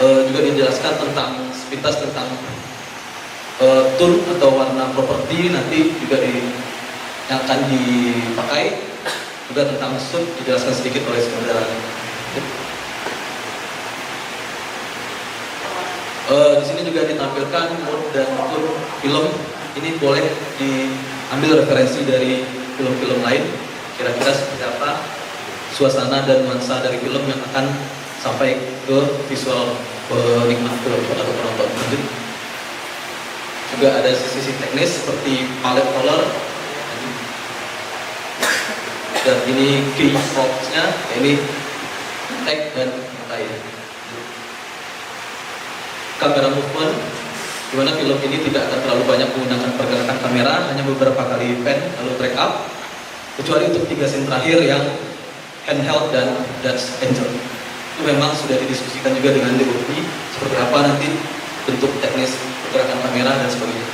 Juga dijelaskan tentang sepintas tentang tone atau warna properti nanti juga yang akan dipakai. Juga tentang suit dijelaskan sedikit oleh saudara. Di sini juga ditampilkan mood dan tone film. Ini boleh diambil referensi dari film-film lain. Kira-kira seperti apa suasana dan nuansa dari film yang akan sampai ke visual penikmat film atau penonton. Lanjut. Juga ada sisi teknis seperti palette color, dan ini key strokes-nya, ini tag dan lain. Kamera movement, di mana film ini tidak akan terlalu banyak menggunakan pergerakan kamera, hanya beberapa kali pan lalu track up, kecuali untuk 3 scene terakhir yang handheld dan Dutch angel. Itu memang sudah didiskusikan juga dengan DOP seperti apa nanti bentuk teknis pergerakan kamera dan sebagainya.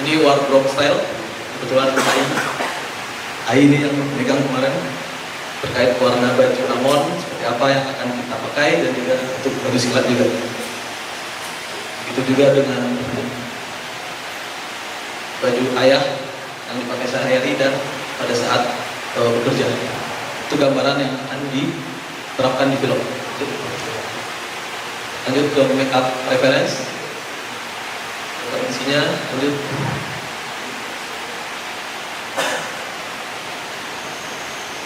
Ini wardrobe style, kebetulan Ai ini yang memegang kemarin terkait warna baju Amon seperti apa yang akan kita pakai dan juga untuk baju silat juga. Itu juga dengan baju ayah yang dipakai sehari-hari dan pada saat bekerja. Itu gambaran yang akan diterapkan di film. Lanjut ke make up reference. Referensinya lanjut.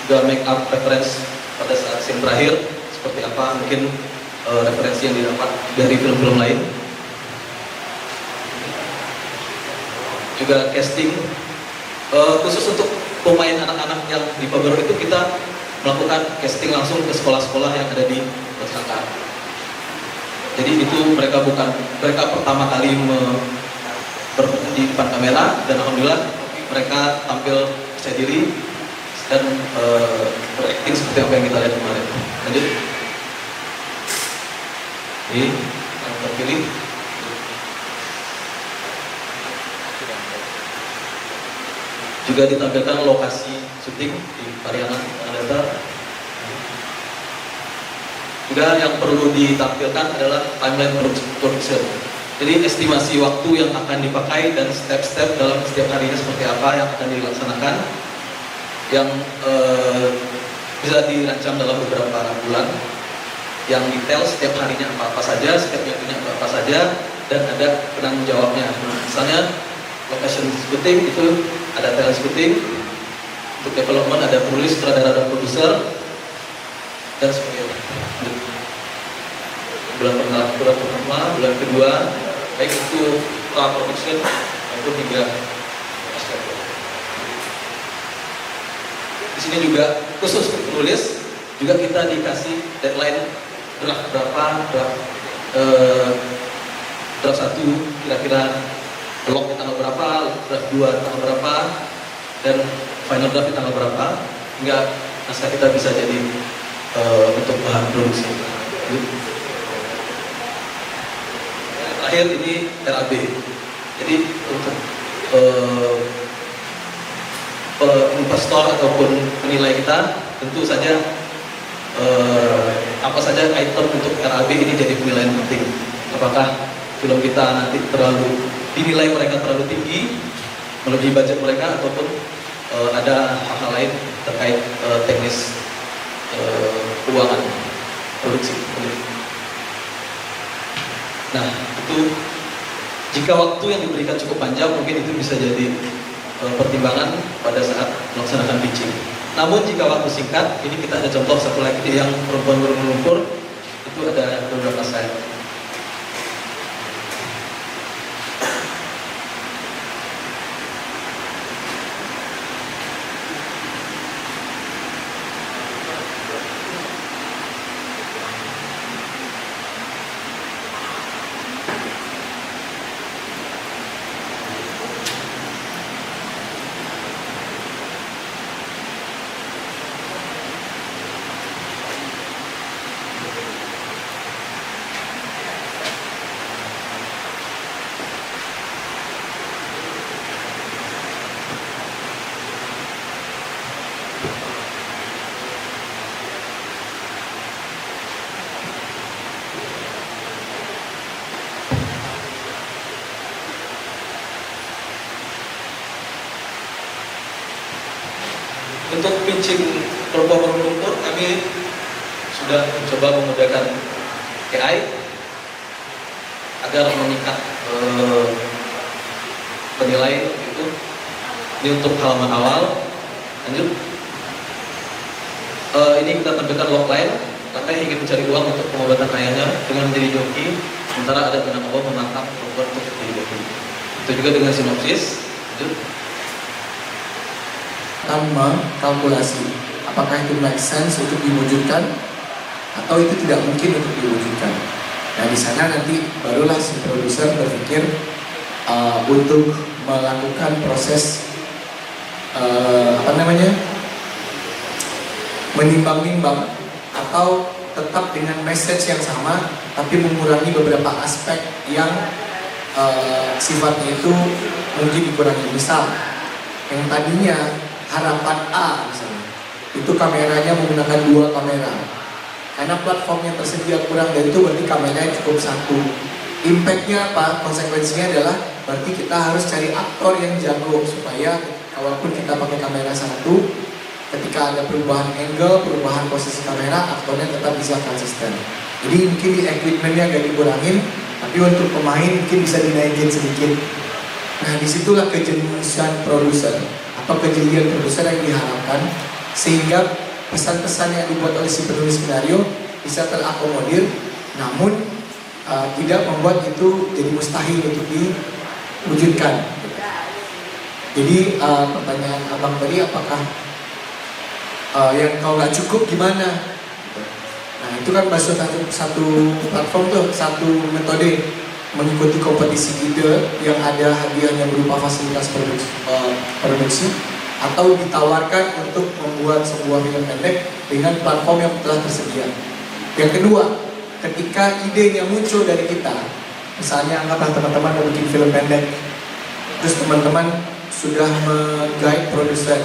Juga make up reference pada saat scene terakhir seperti apa mungkin referensi yang didapat dari film-film lain. Juga casting khusus untuk pemain anak-anak yang di Pabarut itu kita melakukan casting langsung ke sekolah-sekolah yang ada di Kota. Jadi itu mereka pertama kali di depan kamera, dan alhamdulillah mereka tampil percaya diri dan berakting seperti apa yang kita lihat kemarin. Lanjut. Ini yang terpilih. Juga ditampilkan lokasi syuting di Pariaman, Ananda. Juga yang perlu ditampilkan adalah timeline production. Jadi estimasi waktu yang akan dipakai dan step-step dalam setiap harinya seperti apa yang akan dilaksanakan, yang bisa dirancang dalam beberapa bulan, yang detail setiap harinya apa saja, setiap minggunya apa saja, dan ada penanggung jawabnya. Misalnya location syuting itu ada talent syuting, untuk development ada penulis, sutradara, dan produser, dan sebagainya. Bulan pertama, bulan kedua, baik itu production maupun hingga aspek. Di sini juga khusus untuk penulis, juga kita dikasih deadline draft berapa, draft 1 kira-kira blok di tanggal berapa, draft 2 tanggal berapa, dan final draft di tanggal berapa, hingga naskah kita bisa jadi untuk bahan produksi. Terakhir ini RAB. Jadi untuk investor ataupun penilai kita, tentu saja apa saja item untuk RAB ini jadi penilaian penting. Apakah film kita nanti dinilai mereka terlalu tinggi, melebihi budget mereka, ataupun ada hal-hal lain terkait teknis keuangan produksi. Nah, itu jika waktu yang diberikan cukup panjang, mungkin itu bisa jadi pertimbangan pada saat melaksanakan pitching. Namun jika waktu singkat, ini kita ada contoh satu lagi yang perempuan berlumpur, itu ada beberapa slide. Untuk pitching perempuan berlumpur, kami sudah mencoba menggunakan AI agar mengikat penilai itu. Ini untuk halaman awal. Lanjut. Ini kita tampilkan logline. Kakak ingin mencari uang untuk pengobatan ayahnya dengan menjadi joki, sementara ada benang Allah menantang perempuan untuk menjadi joki. Itu juga dengan sinopsis. Lanjut. Tanpa kalkulasi apakah itu make sense untuk diwujudkan atau itu tidak mungkin untuk diwujudkan. Nah, di sana nanti barulah si produser berpikir untuk melakukan proses menimbang-nimbang atau tetap dengan message yang sama tapi mengurangi beberapa aspek yang sifatnya itu mungkin dikurangi. Misal yang tadinya harapan A misalnya, itu kameranya menggunakan 2 kamera. Karena platform yang tersedia kurang dari itu, berarti kameranya cukup 1. Impact-nya apa? Konsekuensinya adalah berarti kita harus cari aktor yang jago supaya kalaupun kita pakai kamera 1, ketika ada perubahan angle, perubahan posisi kamera, aktornya tetap bisa konsisten. Jadi mungkin di equipment-nya agak dikurangin, tapi untuk pemain mungkin bisa dinaikin sedikit. Nah, disitulah kejeniusan produser atau kejelian produser yang diharapkan, sehingga pesan-pesan yang dibuat oleh si penulis skenario bisa terakomodir, namun tidak membuat itu jadi mustahil untuk diwujudkan. Jadi pertanyaan abang tadi, apakah yang kau nggak cukup gimana? Nah itu kan masuk satu platform tuh, satu metode mengikuti kompetisi ide yang ada hadiahnya berupa fasilitas produksi atau ditawarkan untuk membuat sebuah film pendek dengan platform yang telah tersedia. Yang kedua, ketika idenya muncul dari kita, misalnya anggaplah teman-teman mau bikin film pendek, terus teman-teman sudah meng-guide produser,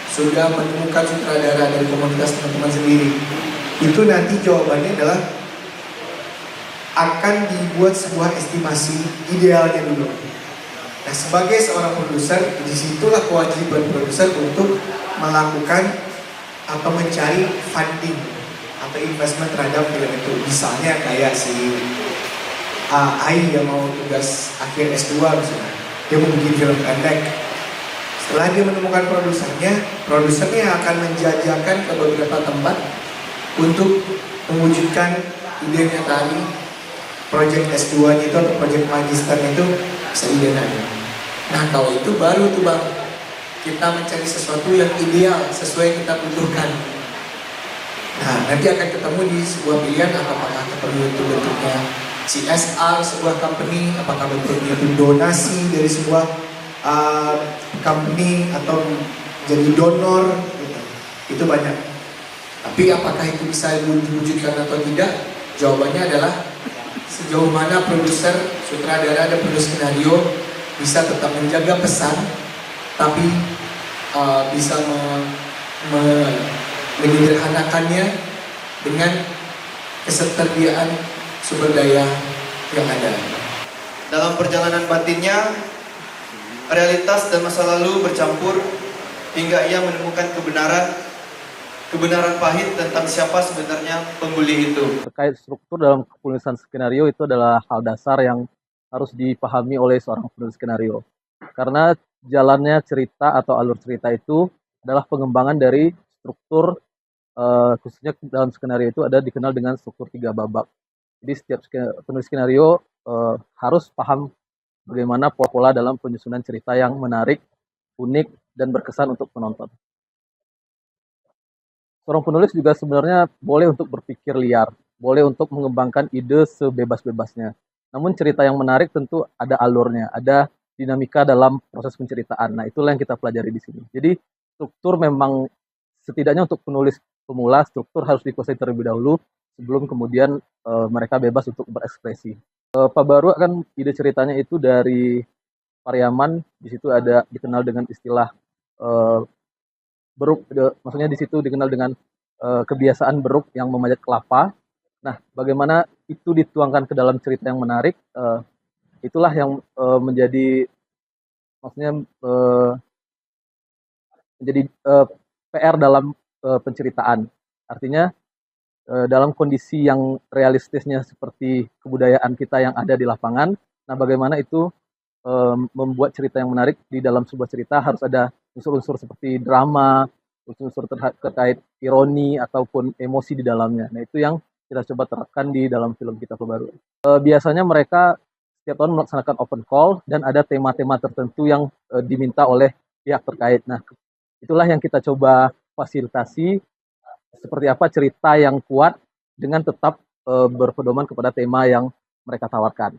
sudah menemukan sutradara dari komunitas teman-teman sendiri, itu nanti jawabannya adalah akan dibuat sebuah estimasi idealnya dulu. Nah, sebagai seorang produser, disitulah kewajiban produser untuk melakukan atau mencari funding atau investment terhadap film itu. Misalnya kayak si Ai yang mau tugas akhir S2 misalnya, dia mau bikin film pendek. Setelah dia menemukan produsernya akan menjajakan ke beberapa tempat untuk mewujudkan idenya tadi. Project S2-nya itu atau project magisternya itu bisa idealnya. Nah kalau itu baru tuh bang, kita mencari sesuatu yang ideal sesuai yang kita butuhkan. Nah nanti akan ketemu di sebuah pilihan, apakah ketemu itu bentuknya CSR sebuah company, apakah bentuknya itu donasi dari sebuah company atau jadi donor gitu. Itu banyak. Tapi apakah itu bisa diwujudkan atau tidak? Jawabannya adalah sejauh mana produser, sutradara, dan penulis skenario bisa tetap menjaga pesan, tapi bisa menyederhanakannya dengan ketersediaan sumber daya yang ada. Dalam perjalanan batinnya, realitas dan masa lalu bercampur hingga ia menemukan kebenaran pahit tentang siapa sebenarnya pembuli itu. Terkait struktur dalam penulisan skenario itu adalah hal dasar yang harus dipahami oleh seorang penulis skenario. Karena jalannya cerita atau alur cerita itu adalah pengembangan dari struktur, khususnya dalam skenario itu ada dikenal dengan struktur 3 babak. Jadi setiap penulis skenario harus paham bagaimana pola dalam penyusunan cerita yang menarik, unik, dan berkesan untuk penonton. Seorang penulis juga sebenarnya boleh untuk berpikir liar, boleh untuk mengembangkan ide sebebas-bebasnya. Namun cerita yang menarik tentu ada alurnya, ada dinamika dalam proses penceritaan. Nah, itulah yang kita pelajari di sini. Jadi, struktur memang setidaknya untuk penulis pemula, struktur harus dikuasai terlebih dahulu sebelum kemudian mereka bebas untuk berekspresi. Pak Baru kan ide ceritanya itu dari Pariaman, di situ ada dikenal dengan istilah beruk, maksudnya di situ dikenal dengan kebiasaan beruk yang memanjat kelapa. Nah, bagaimana itu dituangkan ke dalam cerita yang menarik, itulah yang menjadi PR dalam penceritaan. Artinya dalam kondisi yang realistisnya seperti kebudayaan kita yang ada di lapangan, nah bagaimana itu membuat cerita yang menarik di dalam sebuah cerita harus ada unsur-unsur seperti drama, unsur-unsur terkait ironi ataupun emosi di dalamnya. Nah itu yang kita coba terapkan di dalam film kita Baru. Biasanya mereka setiap tahun melaksanakan open call dan ada tema-tema tertentu yang diminta oleh pihak terkait. Nah itulah yang kita coba fasilitasi, seperti apa cerita yang kuat dengan tetap berpedoman kepada tema yang mereka tawarkan.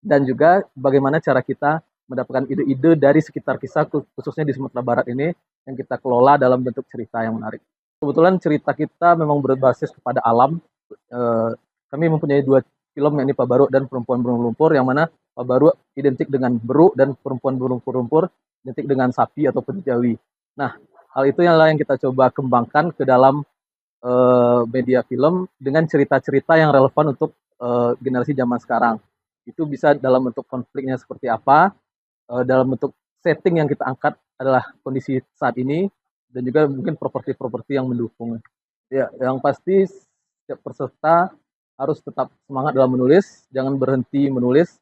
Dan juga bagaimana cara kita mendapatkan ide-ide dari sekitar kisah, khususnya di Sumatera Barat ini, yang kita kelola dalam bentuk cerita yang menarik. Kebetulan cerita kita memang berbasis kepada alam. Kami mempunyai 2 film, yakni Pak Baru dan Perempuan Burung Lumpur, yang mana Pak Baru identik dengan beru dan Perempuan Burung Lumpur identik dengan sapi atau penjawi. Nah, hal itu yang kita coba kembangkan ke dalam media film dengan cerita-cerita yang relevan untuk generasi zaman sekarang. Itu bisa dalam bentuk konfliknya seperti apa, dalam bentuk setting yang kita angkat adalah kondisi saat ini, dan juga mungkin properti-properti yang mendukung. Ya, yang pasti setiap peserta harus tetap semangat dalam menulis, jangan berhenti menulis.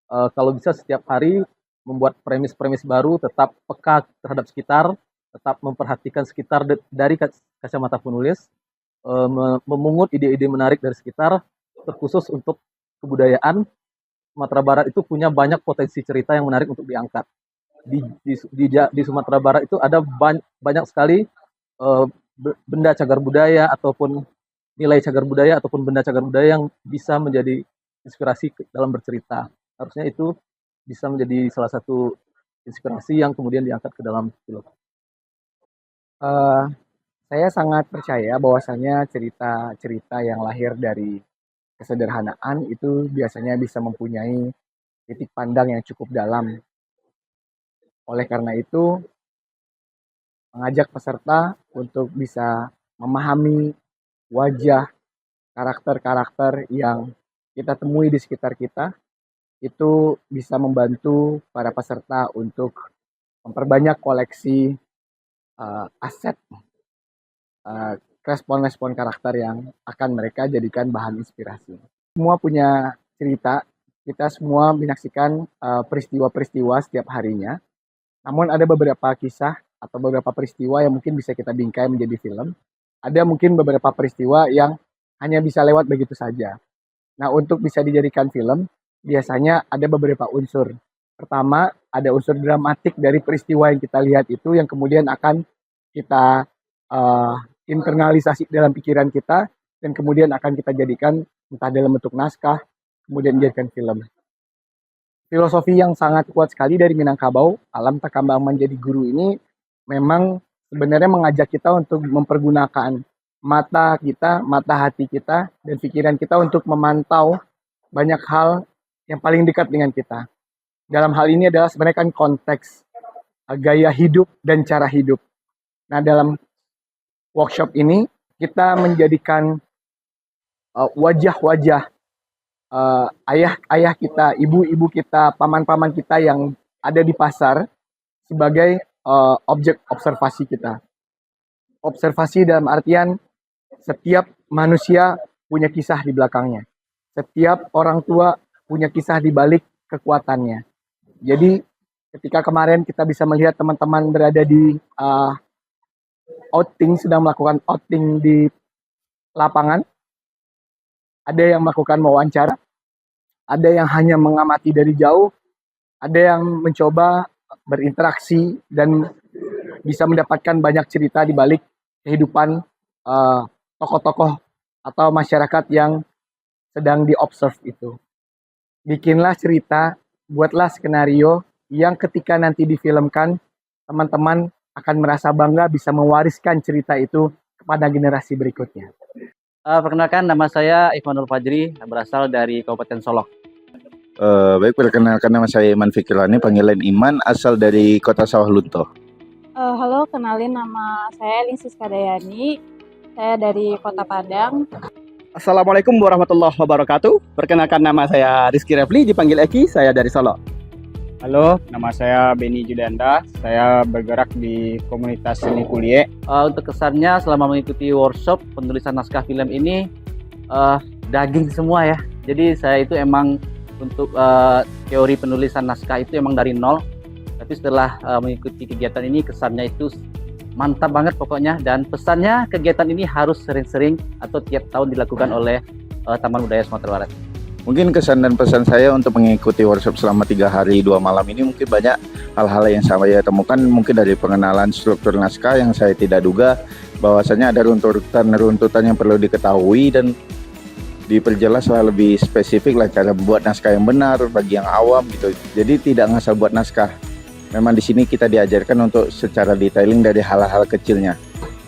Kalau bisa setiap hari membuat premis-premis baru, tetap peka terhadap sekitar, tetap memperhatikan sekitar dari kacamata penulis, memungut ide-ide menarik dari sekitar, terkhusus untuk kebudayaan. Sumatera Barat itu punya banyak potensi cerita yang menarik untuk diangkat. Di Sumatera Barat itu ada banyak sekali benda cagar budaya ataupun nilai cagar budaya ataupun benda cagar budaya yang bisa menjadi inspirasi dalam bercerita. Harusnya itu bisa menjadi salah satu inspirasi yang kemudian diangkat ke dalam film. Saya sangat percaya bahwasanya cerita-cerita yang lahir dari kesederhanaan itu biasanya bisa mempunyai titik pandang yang cukup dalam. Oleh karena itu, mengajak peserta untuk bisa memahami wajah karakter-karakter yang kita temui di sekitar kita, itu bisa membantu para peserta untuk memperbanyak koleksi aset respon-respon karakter yang akan mereka jadikan bahan inspirasi. Semua punya cerita, kita semua menyaksikan peristiwa-peristiwa setiap harinya, namun ada beberapa kisah atau beberapa peristiwa yang mungkin bisa kita bingkai menjadi film. Ada mungkin beberapa peristiwa yang hanya bisa lewat begitu saja. Nah, untuk bisa dijadikan film, biasanya ada beberapa unsur. Pertama, ada unsur dramatik dari peristiwa yang kita lihat itu yang kemudian akan kita internalisasi dalam pikiran kita dan kemudian akan kita jadikan entah dalam bentuk naskah, kemudian dijadikan film. Filosofi yang sangat kuat sekali dari Minangkabau, Alam Takambang Menjadi Guru ini memang sebenarnya mengajak kita untuk mempergunakan mata kita, mata hati kita, dan pikiran kita untuk memantau banyak hal yang paling dekat dengan kita. Dalam hal ini adalah sebenarnya kan konteks gaya hidup dan cara hidup. Nah, dalam workshop ini kita menjadikan wajah-wajah ayah-ayah kita, ibu-ibu kita, paman-paman kita yang ada di pasar sebagai objek observasi kita. Observasi dalam artian setiap manusia punya kisah di belakangnya. Setiap orang tua punya kisah di balik kekuatannya. Jadi ketika kemarin kita bisa melihat teman-teman berada di sedang melakukan outing di lapangan, ada yang melakukan wawancara, ada yang hanya mengamati dari jauh, ada yang mencoba berinteraksi dan bisa mendapatkan banyak cerita di balik kehidupan tokoh-tokoh atau masyarakat yang sedang diobserve itu. Bikinlah cerita, buatlah skenario yang ketika nanti difilmkan, teman-teman akan merasa bangga bisa mewariskan cerita itu kepada generasi berikutnya. Perkenalkan, nama saya Ikhwanul Fajri, berasal dari Kabupaten Solok. Baik, perkenalkan, nama saya Iman Fikirlani, panggilan Iman, asal dari Kota Sawah Lunto. Halo, kenalin nama saya Elin Siskadayani, saya dari Kota Padang. Assalamualaikum warahmatullahi wabarakatuh. Perkenalkan, nama saya Rizky Refli, dipanggil Eki, saya dari Solo. Halo, nama saya Beni Judanda, saya bergerak di komunitas seni kuliah. Untuk kesannya selama mengikuti workshop penulisan naskah film ini, daging semua ya. Jadi saya itu emang untuk teori penulisan naskah itu emang dari nol. Tapi setelah mengikuti kegiatan ini, kesannya itu mantap banget pokoknya. Dan pesannya, kegiatan ini harus sering-sering atau tiap tahun dilakukan oleh Taman Budaya Sumatera Barat. Mungkin kesan dan pesan saya untuk mengikuti workshop selama 3 hari 2 malam ini mungkin banyak hal-hal yang saya temukan, mungkin dari pengenalan struktur naskah yang saya tidak duga bahwasanya ada runtutan yang perlu diketahui dan diperjelas lah lebih spesifik lah cara membuat naskah yang benar bagi yang awam gitu. Jadi tidak ngasal buat naskah. Memang di sini kita diajarkan untuk secara detailing dari hal-hal kecilnya.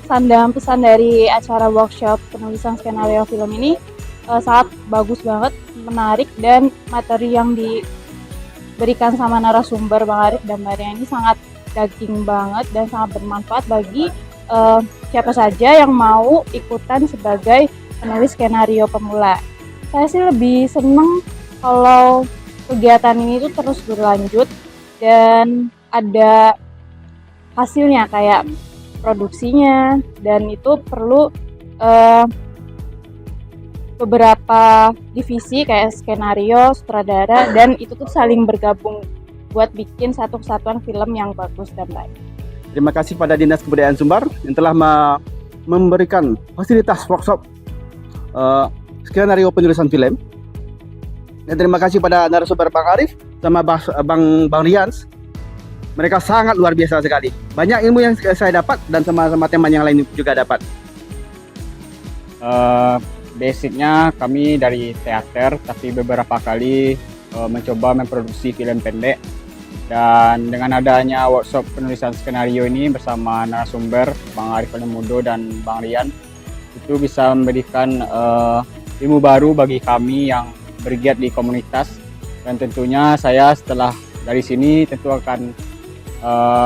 Pesan dari acara workshop penulisan skenario film ini sangat bagus banget, menarik, dan materi yang diberikan sama narasumber Bang Arif dan Mbak Ria ini sangat daging banget dan sangat bermanfaat bagi siapa saja yang mau ikutan sebagai penulis skenario pemula. Saya sih lebih seneng kalau kegiatan ini tuh terus berlanjut dan ada hasilnya kayak produksinya, dan itu perlu beberapa divisi kayak skenario, sutradara, dan itu tuh saling bergabung buat bikin satu kesatuan film yang bagus dan baik. Terima kasih pada Dinas Kebudayaan Sumbar yang telah memberikan fasilitas workshop skenario penulisan film. Dan terima kasih pada narasumber Bang Arif sama Bang Rians. Mereka sangat luar biasa sekali. Banyak ilmu yang saya dapat dan sama teman yang lain juga dapat. Basicnya kami dari teater, tapi beberapa kali mencoba memproduksi film pendek. Dan dengan adanya workshop penulisan skenario ini bersama narasumber Bang Arif Mudo dan Bang Rian, itu bisa memberikan ilmu baru bagi kami yang bergiat di komunitas. Dan tentunya saya setelah dari sini tentu akan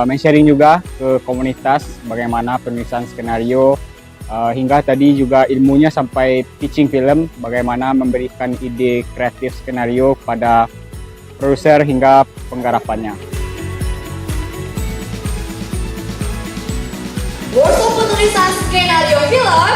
men-sharing juga ke komunitas bagaimana penulisan skenario, hingga tadi juga ilmunya sampai pitching film, bagaimana memberikan ide kreatif skenario kepada produser hingga penggarapannya. Workshop penulisan skenario film